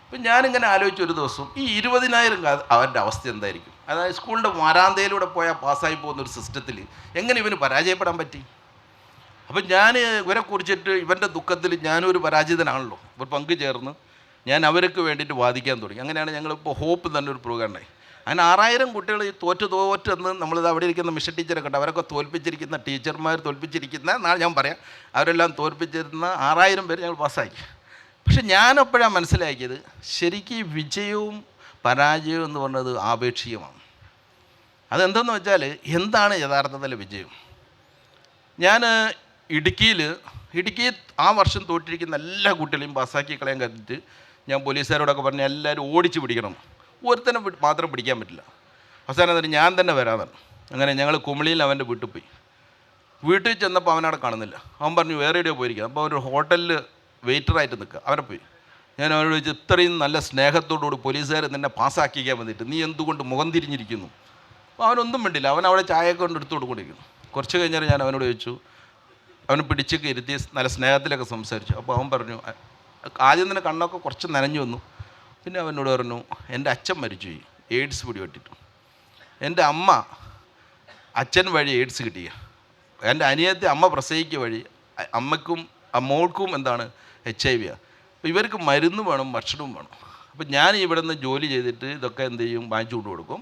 അപ്പം ഞാനിങ്ങനെ ആലോചിച്ച ഒരു ദിവസം, ഈ 20,000 അവരുടെ അവസ്ഥ എന്തായിരിക്കും? അതായത് സ്കൂളിൻ്റെ വരാന്തയിലൂടെ പോയാൽ പാസ്സായി പോകുന്നൊരു സിസ്റ്റത്തിൽ എങ്ങനെ ഇവന് പരാജയപ്പെടാൻ പറ്റി? അപ്പം ഞാൻ ഇവരെ കുറിച്ചിട്ട് ഇവൻ്റെ ദുഃഖത്തിൽ ഞാനൊരു പരാജിതനാണല്ലോ, ഇവർ പങ്കുചേർന്ന് ഞാൻ അവർക്ക് വേണ്ടിയിട്ട് വാദിക്കാൻ തുടങ്ങി. അങ്ങനെയാണ് ഞങ്ങളിപ്പോൾ ഹോപ്പ് തന്നെ ഒരു പ്രോഗ്രാം ഉണ്ടായി. അങ്ങനെ 6,000 കുട്ടികൾ ഈ തോറ്റെന്ന് നമ്മളിത് അവിടെ ഇരിക്കുന്ന മിഷൻ ടീച്ചറൊക്കെ ഉണ്ട്, അവരൊക്കെ തോൽപ്പിച്ചിരിക്കുന്ന ടീച്ചർമാർ തോൽപ്പിച്ചിരിക്കുന്ന ഞാൻ പറയാം, അവരെല്ലാം തോൽപ്പിച്ചിരുന്ന 6,000 പേര് ഞങ്ങൾ പാസ്സാക്കി. പക്ഷെ ഞാനപ്പോഴാണ് മനസ്സിലാക്കിയത് ശരിക്കും വിജയവും പരാജയവും എന്ന് പറഞ്ഞത് ആപേക്ഷികമാണ്. അതെന്തെന്ന് വെച്ചാൽ എന്താണ് യഥാർത്ഥത്തിൽ വിജയം? ഞാൻ ഇടുക്കി ആ വർഷം തോറ്റിരിക്കുന്ന എല്ലാ കുട്ടികളെയും പാസ്സാക്കി കളയാൻ കണ്ടിട്ട് ഞാൻ പോലീസുകാരോടൊക്കെ പറഞ്ഞ് എല്ലാവരും ഓടിച്ച് പിടിക്കണം, ഒരുത്തനെ മാത്രം പിടിക്കാൻ പറ്റില്ല. അവസാനം എന്നിട്ട് ഞാൻ തന്നെ വരാതാണ്. അങ്ങനെ ഞങ്ങൾ കുമളിയിൽ അവൻ്റെ വീട്ടിൽ പോയി. വീട്ടിൽ ചെന്നപ്പോൾ അവനവിടെ കാണുന്നില്ല. അവൻ പറഞ്ഞു വേറെ എവിടെയോ പോയിരിക്കുക. അപ്പോൾ ഒരു ഹോട്ടലിൽ വെയിറ്ററായിട്ട് നിൽക്കുക. അവനെ പോയി ഞാൻ അവനോട് ചോദിച്ചു, ഇത്രയും നല്ല സ്നേഹത്തോടുകൂടി പോലീസുകാർ നിന്നെ പാസ്സാക്കിക്കാൻ വന്നിട്ട് നീ എന്തുകൊണ്ട് മുഖം തിരിഞ്ഞിരിക്കുന്നു? അപ്പോൾ അവനൊന്നും വേണ്ടില്ല, അവൻ അവിടെ ചായയൊക്കെ കൊണ്ട് എടുത്തു കൊടുക്കൊണ്ടിരിക്കുന്നു. കുറച്ച് കഴിഞ്ഞാൽ ഞാൻ അവനോട് ചോദിച്ചു, അവന് പിടിച്ചൊക്കെ ഇരുത്തി നല്ല സ്നേഹത്തിലൊക്കെ സംസാരിച്ചു. അപ്പോൾ അവൻ പറഞ്ഞു, ആദ്യം തന്നെ കണ്ണൊക്കെ കുറച്ച് നനഞ്ഞു വന്നു. പിന്നെ അവനോട് പറഞ്ഞു, എൻ്റെ അച്ഛൻ മരിച്ചുപോയി, എയ്ഡ്സ് പിടിപെട്ടിട്ടു. എൻ്റെ അമ്മ അച്ഛൻ വഴി എയ്ഡ്സ് കിട്ടിയ. എൻ്റെ അനിയത്തെ അമ്മ പ്രസവിക്കുക വഴി അമ്മയ്ക്കും മോൾക്കും എന്താണ് HIV. അപ്പോൾ ഇവർക്ക് മരുന്ന് വേണം, ഭക്ഷണവും വേണം. അപ്പോൾ ഞാൻ ഇവിടെ നിന്ന് ജോലി ചെയ്തിട്ട് ഇതൊക്കെ എന്ത് ചെയ്യും, വാങ്ങിച്ചു കൊണ്ട് കൊടുക്കും.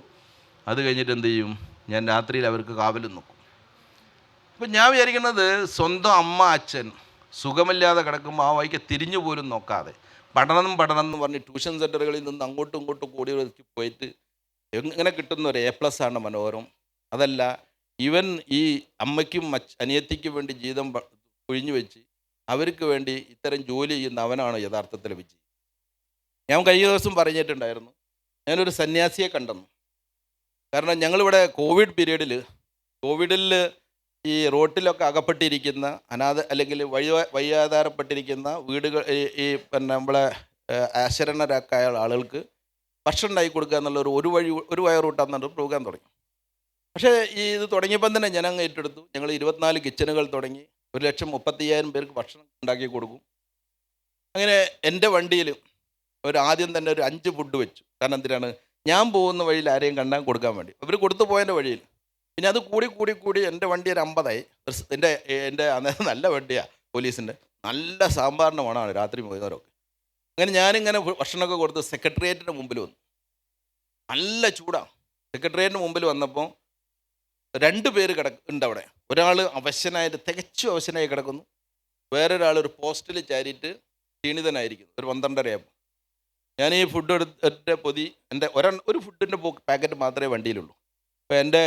അത് കഴിഞ്ഞിട്ട് എന്ത് ചെയ്യും, ഞാൻ രാത്രിയിൽ അവർക്ക് കാവലും നോക്കും. അപ്പം ഞാൻ വിചാരിക്കുന്നത് സ്വന്തം അമ്മ അച്ഛൻ സുഖമില്ലാതെ കിടക്കുമ്പോൾ ആ വഴിക്ക് തിരിഞ്ഞു പോലും നോക്കാതെ പഠനം എന്ന് പറഞ്ഞ് ട്യൂഷൻ സെൻ്ററുകളിൽ നിന്ന് അങ്ങോട്ടും ഇങ്ങോട്ടും കൂടി പോയിട്ട് എങ്ങനെ കിട്ടുന്ന ഒരു A+ ആണ് മനോഹരം. അതല്ല, ഇവൻ ഈ അമ്മയ്ക്കും അനിയത്തിക്കും വേണ്ടി ജീവിതം ഒഴിഞ്ഞു വെച്ച് അവർക്ക് വേണ്ടി ഇത്തരം ജോലി ചെയ്യുന്ന അവനാണ് യഥാർത്ഥത്തിൽ വിജയം. ഞാൻ കഴിഞ്ഞ ദിവസം പറഞ്ഞിട്ടുണ്ടായിരുന്നു, ഞാനൊരു സന്യാസിയെ കണ്ടെന്നു. കാരണം ഞങ്ങളിവിടെ കോവിഡിൽ ഈ റോട്ടിലൊക്കെ അകപ്പെട്ടിരിക്കുന്ന അല്ലെങ്കിൽ വഴിയാധാരപ്പെട്ടിരിക്കുന്ന വീടുകൾ, ഈ പിന്നെ നമ്മളെ ആശരണരാക്കായ ആളുകൾക്ക് ഭക്ഷണം ഉണ്ടാക്കി കൊടുക്കുക എന്നുള്ള ഒരു വഴി റൂട്ടാണെന്നൊരു പ്രോഗ്രാം തുടങ്ങി. പക്ഷേ ഇത് തുടങ്ങിയപ്പം തന്നെ ഞാൻ അങ്ങ് ഏറ്റെടുത്തു. ഞങ്ങൾ 24 കിച്ചണുകൾ തുടങ്ങി, 1,35,000 പേർക്ക് ഭക്ഷണം ഉണ്ടാക്കി കൊടുക്കും. അങ്ങനെ എൻ്റെ വണ്ടിയിൽ ആദ്യം തന്നെ ഒരു 5 ഫുഡ് വെച്ചു. കാരണം എന്തിനാണ്, ഞാൻ പോകുന്ന വഴിയിൽ ആരെയും കണ്ടാൽ കൊടുക്കാൻ വേണ്ടി. അവർ കൊടുത്തു പോയതിൻ്റെ വഴിയിൽ പിന്നെ അത് കൂടി എൻ്റെ വണ്ടി ഒരു 50ആയി. എൻ്റെ അന്നേരം നല്ല വണ്ടിയാണ് പോലീസിൻ്റെ, നല്ല സാമ്പാറിൻ്റെ മണമാണ് രാത്രി പോയവരൊക്കെ. അങ്ങനെ ഞാനിങ്ങനെ ഭക്ഷണമൊക്കെ കൊടുത്ത് സെക്രട്ടേറിയറ്റിൻ്റെ മുമ്പിൽ വന്നു. നല്ല ചൂടാണ്. സെക്രട്ടേറിയറ്റിന് മുമ്പിൽ വന്നപ്പോൾ 2 പേര് ഉണ്ട് അവിടെ. ഒരാൾ തികച്ചും അവശനായി കിടക്കുന്നു, വേറൊരാൾ ഒരു പോസ്റ്റിൽ ചാരിയിട്ട് ക്ഷീണിതനായിരിക്കുന്നു. ഒരു 12:30 ഞാൻ ഈ ഫുഡ് എടുത്ത പൊതി, എൻ്റെ ഒരു ഫുഡിൻ്റെ പാക്കറ്റ് മാത്രമേ വണ്ടിയിലുള്ളൂ. അപ്പോൾ എൻ്റെ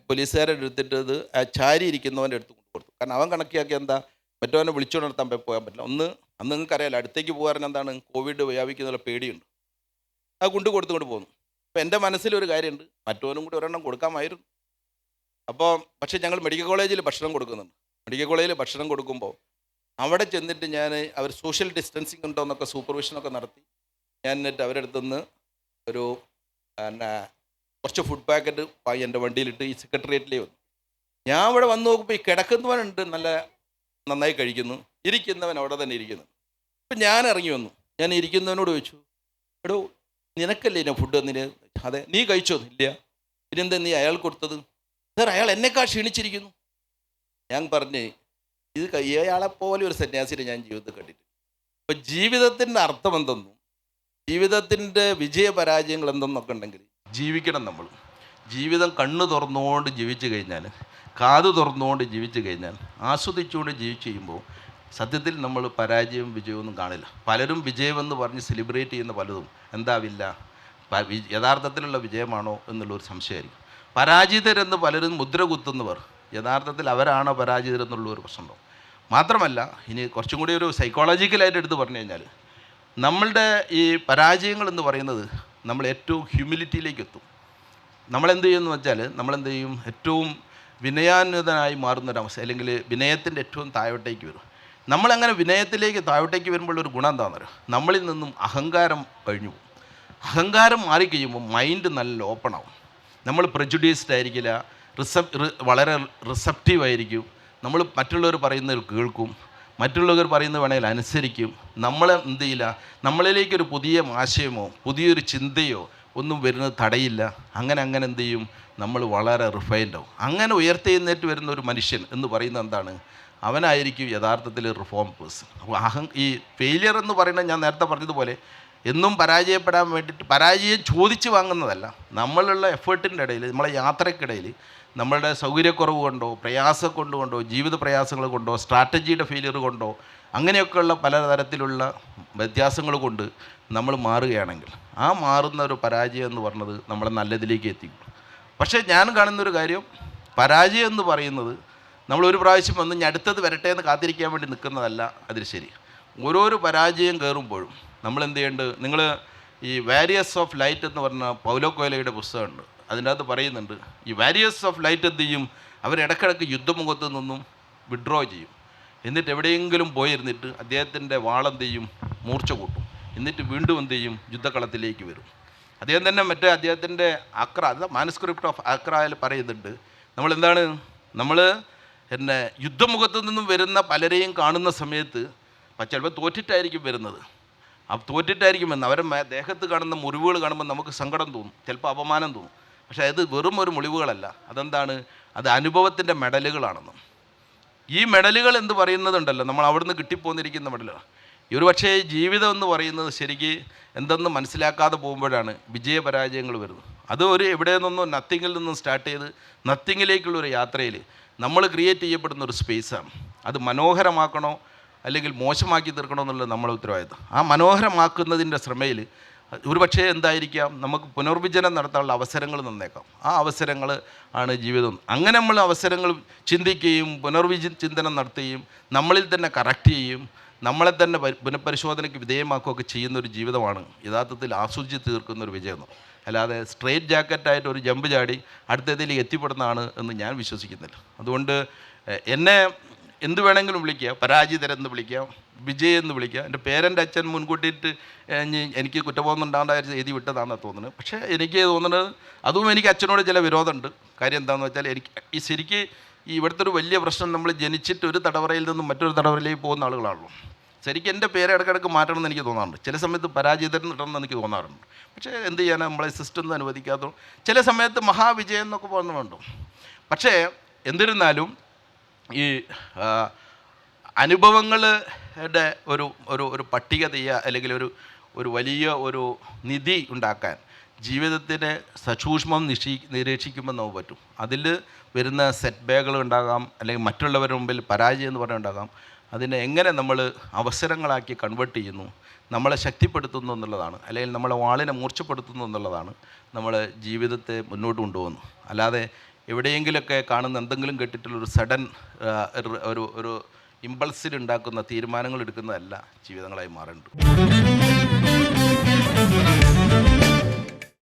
പോലീസുകാരെ എടുത്തിട്ട് ഇത് ആ ചാരി ഇരിക്കുന്നവൻ്റെ അടുത്ത് കൊടുത്തു. കാരണം അവൻ കണക്കിയാക്കി എന്താ, മറ്റവനെ വിളിച്ചുകൊണ്ടിർത്താൻ പോകാൻ പറ്റില്ല. അന്ന് നിങ്ങൾക്കറിയാലോ, അടുത്തേക്ക് പോകാൻ എന്താണ്, കോവിഡ് വ്യാപിക്കുന്ന പേടിയുണ്ട്. അത് കൊടുത്തുകൊണ്ട് പോകുന്നു. അപ്പോൾ എൻ്റെ മനസ്സിലൊരു കാര്യമുണ്ട്, മറ്റവനും കൂടി ഒരെണ്ണം കൊടുക്കാമായിരുന്നു. പക്ഷേ ഞങ്ങൾ മെഡിക്കൽ കോളേജിൽ ഭക്ഷണം കൊടുക്കുന്നുണ്ട്. മെഡിക്കൽ കോളേജിൽ ഭക്ഷണം കൊടുക്കുമ്പോൾ അവിടെ ചെന്നിട്ട് അവർ സോഷ്യൽ ഡിസ്റ്റൻസിങ് ഉണ്ടോ എന്നൊക്കെ സൂപ്പർവിഷനൊക്കെ നടത്തി. ഞാൻ എന്നിട്ട് അവരുടെ അടുത്തുനിന്ന് ഒരു കുറച്ച് ഫുഡ് പാക്കറ്റ് വാങ്ങി എൻ്റെ വണ്ടിയിലിട്ട് ഈ സെക്രട്ടേറിയറ്റിലേ വന്നു. ഞാൻ ഇവിടെ വന്ന് നോക്കുമ്പോൾ ഈ കിടക്കുന്നവനുണ്ട് നന്നായി കഴിക്കുന്നു, ഇരിക്കുന്നവൻ അവിടെ തന്നെ ഇരിക്കുന്നു. ഇപ്പം ഞാൻ ഇറങ്ങി വന്നു. ഞാൻ ഇരിക്കുന്നവനോട് ചോദിച്ചു, എടോ നിനക്കല്ലേ ഞാൻ ഫുഡ് തന്നിന്? അതെ. നീ കഴിച്ചോ? ഇല്ല. പിന്നെന്താ നീ അയാൾ കൊടുത്തത്? സാർ അയാൾ എന്നെക്കാൾ ക്ഷീണിച്ചിരിക്കുന്നു. ഞാൻ പറഞ്ഞ്, ഇത് അയാളെപ്പോലെ ഒരു സന്യാസിനെ ഞാൻ ജീവിതത്തിൽ കണ്ടിട്ട്. അപ്പോൾ ജീവിതത്തിൻ്റെ അർത്ഥം എന്തെന്നും ജീവിതത്തിൻ്റെ വിജയപരാജയങ്ങൾ എന്തെന്നൊക്കെ ഉണ്ടെങ്കിൽ ജീവിക്കണം. നമ്മൾ ജീവിതം കണ്ണ് തുറന്നുകൊണ്ട് ജീവിച്ചു കഴിഞ്ഞാൽ, കാത് തുറന്നുകൊണ്ട് ജീവിച്ചു കഴിഞ്ഞാൽ, ആസ്വദിച്ചുകൊണ്ട് ജീവിച്ച് കഴിയുമ്പോൾ സത്യത്തിൽ നമ്മൾ പരാജയവും വിജയമൊന്നും കാണില്ല. പലരും വിജയമെന്ന് പറഞ്ഞ് സെലിബ്രേറ്റ് ചെയ്യുന്ന പലതും എന്താവില്ല, യഥാർത്ഥത്തിലുള്ള വിജയമാണോ എന്നുള്ളൊരു സംശയമായിരിക്കും. പരാജിതരെന്ന് പലരും മുദ്ര കുത്തുന്നവർ യഥാർത്ഥത്തിൽ അവരാണോ പരാജിതരെന്നുള്ളൊരു പ്രശ്നമുണ്ടോ. മാത്രമല്ല, ഇനി കുറച്ചും കൂടി ഒരു സൈക്കോളജിക്കലായിട്ട് എടുത്ത് പറഞ്ഞു കഴിഞ്ഞാൽ, നമ്മളുടെ ഈ പരാജയങ്ങൾ എന്ന് പറയുന്നത് നമ്മൾ ഏറ്റവും ഹ്യൂമിലിറ്റിയിലേക്ക് എത്തും. നമ്മളെന്ത് ചെയ്യുമെന്ന് വെച്ചാൽ, നമ്മളെന്ത് ചെയ്യും, ഏറ്റവും വിനയാന്വിതനായി മാറുന്നൊരവസ്ഥ, അല്ലെങ്കിൽ വിനയത്തിൻ്റെ ഏറ്റവും താഴോട്ടേക്ക് വരും. നമ്മളങ്ങനെ വിനയത്തിലേക്ക് താഴോട്ടേക്ക് വരുമ്പോഴൊരു ഗുണം എന്താണെന്ന് പറയുക, നമ്മളിൽ നിന്നും അഹങ്കാരം കഴിഞ്ഞു പോകും. അഹങ്കാരം മാറിക്കഴിയുമ്പോൾ മൈൻഡ് നല്ല ഓപ്പണാവും. നമ്മൾ പ്രെജുഡീസ്ഡ് ആയിരിക്കില്ല, വളരെ റിസപ്റ്റീവായിരിക്കും. നമ്മൾ മറ്റുള്ളവർ പറയുന്നത് കേൾക്കും, മറ്റുള്ളവർ പറയുന്നത് വേണമെങ്കിൽ അനുസരിക്കും. നമ്മളെ എന്ത് ചെയ്യില്ല, നമ്മളിലേക്കൊരു പുതിയ ആശയമോ പുതിയൊരു ചിന്തയോ ഒന്നും വരുന്നത് തടയില്ല. അങ്ങനെ എന്ത് ചെയ്യും, നമ്മൾ വളരെ റിഫൈൻഡ് ആവും. അങ്ങനെ ഉയർത്തെഴുന്നേറ്റ് വരുന്ന ഒരു മനുഷ്യൻ എന്ന് പറയുന്നത് എന്താണ്, അവനായിരിക്കും യഥാർത്ഥത്തിൽ റിഫോം പേഴ്സൺ. അപ്പോൾ ഈ ഫെയിലിയർ എന്ന് പറയുന്നത് ഞാൻ നേരത്തെ പറഞ്ഞതുപോലെ എന്നും പരാജയപ്പെടാൻ വേണ്ടിയിട്ട് പരാജയം ചോദിച്ച് വാങ്ങുന്നതല്ല. നമ്മളുള്ള എഫേർട്ടിൻ്റെ ഇടയിൽ, നമ്മളെ യാത്രയ്ക്കിടയിൽ നമ്മളുടെ സൗകര്യക്കുറവ് കൊണ്ടോ പ്രയാസം കൊണ്ടോ ജീവിത പ്രയാസങ്ങൾ കൊണ്ടോ സ്ട്രാറ്റജിയുടെ ഫെയിലിയർ കൊണ്ടോ അങ്ങനെയൊക്കെയുള്ള പലതരത്തിലുള്ള വ്യത്യാസങ്ങൾ കൊണ്ട് നമ്മൾ മാറുകയാണെങ്കിൽ ആ മാറുന്ന ഒരു പരാജയം എന്ന് പറഞ്ഞത് നമ്മളെ നല്ലതിലേക്ക് എത്തിക്കും. പക്ഷേ ഞാൻ കാണുന്നൊരു കാര്യം, പരാജയം എന്ന് പറയുന്നത് നമ്മൾ ഒരു പ്രാവശ്യം വന്ന് ഞാൻ അടുത്തത് വരട്ടെ എന്ന് കാത്തിരിക്കാൻ വേണ്ടി നിൽക്കുന്നതല്ല അതിൽ ശരി. ഓരോരോ പരാജയം കയറുമ്പോഴും നമ്മൾ എന്ത് ചെയ്യേണ്ടത്, നിങ്ങൾ ഈ വാരിയേഴ്സ് ഓഫ് ലൈറ്റ് എന്ന് പറഞ്ഞ പൗലോ കൊയ്ലോയുടെ പുസ്തകമുണ്ട്. അതിൻ്റെ അകത്ത് പറയുന്നുണ്ട്, ഈ വാരിയേഴ്സ് ഓഫ് ലൈറ്റ് എന്ത് ചെയ്യും, അവരിടക്കിടക്ക് യുദ്ധമുഖത്ത് നിന്നും വിഡ്രോ ചെയ്യും. എന്നിട്ട് എവിടെയെങ്കിലും പോയിരുന്നിട്ട് അദ്ദേഹത്തിൻ്റെ വാളെന്ത് ചെയ്യും, മൂർച്ച കൂട്ടും. എന്നിട്ട് വീണ്ടും എന്ത് ചെയ്യും, യുദ്ധക്കളത്തിലേക്ക് വരും. അദ്ദേഹം തന്നെ മറ്റേ അദ്ദേഹത്തിൻ്റെ ആക്ര, അത് മാനുസ്ക്രിപ്റ്റ് ഓഫ് ആക്രയിൽ പറയുന്നുണ്ട്, നമ്മൾ യുദ്ധമുഖത്ത് നിന്നും വരുന്ന പലരെയും കാണുന്ന സമയത്ത് ചിലപ്പോൾ തോറ്റിട്ടായിരിക്കും വരുന്നത്. തോറ്റിട്ടായിരിക്കും എന്ന് അവരെ ദേഹത്ത് കാണുന്ന മുറിവുകൾ കാണുമ്പോൾ നമുക്ക് സങ്കടം തോന്നും, ചിലപ്പോൾ അപമാനം തോന്നും. പക്ഷേ അത് വെറും ഒരു മുറിവുകളല്ല, അതെന്താണ്, അത് അനുഭവത്തിൻ്റെ മെഡലുകളാണെന്ന്. ഈ മെഡലുകൾ എന്ന് പറയുന്നതുണ്ടല്ലോ, നമ്മൾ അവിടുന്ന് കിട്ടിപ്പോന്നിരിക്കുന്ന മെഡലുകൾ. ഈ ഒരു പക്ഷേ ജീവിതം എന്ന് പറയുന്നത് ശരിക്ക് എന്തെന്ന് മനസ്സിലാക്കാതെ പോകുമ്പോഴാണ് വിജയപരാജയങ്ങൾ വരുന്നത്. അത് ഒരു എവിടെ നിന്നോ നത്തിങ്ങിൽ നിന്നും സ്റ്റാർട്ട് ചെയ്ത് നത്തിങ്ങിലേക്കുള്ളൊരു യാത്രയിൽ നമ്മൾ ക്രിയേറ്റ് ചെയ്യപ്പെടുന്ന ഒരു സ്പേസാണ്. അത് മനോഹരമാക്കണോ അല്ലെങ്കിൽ മോശമാക്കി തീർക്കണോ എന്നുള്ളത് നമ്മളെ ഉത്തരവാദിത്വം. ആ മനോഹരമാക്കുന്നതിൻ്റെ ശ്രമയിൽ ഒരു പക്ഷേ എന്തായിരിക്കാം, നമുക്ക് പുനർവിചനം നടത്താനുള്ള അവസരങ്ങൾ തന്നേക്കാം. ആ അവസരങ്ങൾ ആണ് ജീവിതം. അങ്ങനെ നമ്മൾ അവസരങ്ങൾ ചിന്തിക്കുകയും ചിന്തനം നടത്തുകയും നമ്മളിൽ തന്നെ കറക്റ്റ് ചെയ്യും, നമ്മളെ തന്നെ പുനഃപരിശോധനയ്ക്ക് വിധേയമാക്കുകയൊക്കെ ചെയ്യുന്നൊരു ജീവിതമാണ് യഥാർത്ഥത്തിൽ ആസ്വദിച്ച് തീർക്കുന്നൊരു വിജയം. അല്ലാതെ സ്ട്രെയിറ്റ് ജാക്കറ്റായിട്ട് ഒരു ജമ്പ് ചാടി അടുത്തതിലേക്ക് എത്തിപ്പെടുന്നതാണ് എന്ന് ഞാൻ വിശ്വസിക്കുന്നില്ല. അതുകൊണ്ട് എന്നെ എന്ത് വേണമെങ്കിലും വിളിക്കുക, പരാജിതരെന്ന് വിളിക്കാം, വിജയ് എന്ന് വിളിക്കുക. എൻ്റെ പേരൻ്റെ അച്ഛൻ മുൻകൂട്ടിയിട്ട് എനിക്ക് കുറ്റബോധം ഉണ്ടാകാൻ എഴുതി വിട്ടതാണെന്ന് തോന്നുന്നത്. പക്ഷേ എനിക്ക് തോന്നുന്നത് അതും എനിക്ക് അച്ഛനോട് ചില വിരോധമുണ്ട്. കാര്യം എന്താണെന്ന് വെച്ചാൽ എനിക്ക് ശരിക്ക് ഇവിടുത്തെ ഒരു വലിയ പ്രശ്നം, നമ്മൾ ജനിച്ചിട്ട് ഒരു തടവറയിൽ നിന്നും മറ്റൊരു തടവറയിലേക്ക് പോകുന്ന ആളുകളാണല്ലോ. ശരിക്കും എൻ്റെ പേര് ഇടയ്ക്കിടയ്ക്ക് മാറ്റണം എന്ന് എനിക്ക് തോന്നാറുണ്ട്. ചില സമയത്ത് പരാജിതരെന്ന് ഇടണമെന്ന് എനിക്ക് തോന്നാറുണ്ട്. പക്ഷേ എന്ത് ചെയ്യാനാണ്, നമ്മളെ സിസ്റ്റം ഒന്നും അനുവദിക്കാത്തതും ചില സമയത്ത് മഹാവിജയം എന്നൊക്കെ പോകുന്നുണ്ടോ. പക്ഷേ എന്നിരുന്നാലും ഈ അനുഭവങ്ങളുടെ ഒരു പട്ടിക ചെയ്യുക, അല്ലെങ്കിൽ ഒരു വലിയ ഒരു നിധി ഉണ്ടാക്കാൻ ജീവിതത്തിനെ സസൂക്ഷ്മം നിരീക്ഷിക്കുമ്പോൾ നമുക്ക് പറ്റും. അതിൽ വരുന്ന സെറ്റ് ബാക്കുകൾ ഉണ്ടാകാം, അല്ലെങ്കിൽ മറ്റുള്ളവരുടെ മുമ്പിൽ പരാജയം എന്ന് പറഞ്ഞുണ്ടാകാം. അതിനെ എങ്ങനെ നമ്മൾ അവസരങ്ങളാക്കി കൺവേർട്ട് ചെയ്യുന്നു, നമ്മളെ ശക്തിപ്പെടുത്തുന്നു എന്നുള്ളതാണ്, അല്ലെങ്കിൽ നമ്മളെ വാളിനെ മൂർച്ചപ്പെടുത്തുന്നു എന്നുള്ളതാണ് നമ്മളെ ജീവിതത്തെ മുന്നോട്ട് കൊണ്ടുപോകുന്നു. അല്ലാതെ എവിടെയെങ്കിലുമൊക്കെ കാണുന്ന എന്തെങ്കിലും കേട്ടിട്ടുള്ളൊരു സഡൻ ഒരു ഇമ്പൾസിൽ ഉണ്ടാക്കുന്ന തീരുമാനങ്ങൾ എടുക്കുന്നതല്ല ജീവിതങ്ങളായി മാറേണ്ടത്.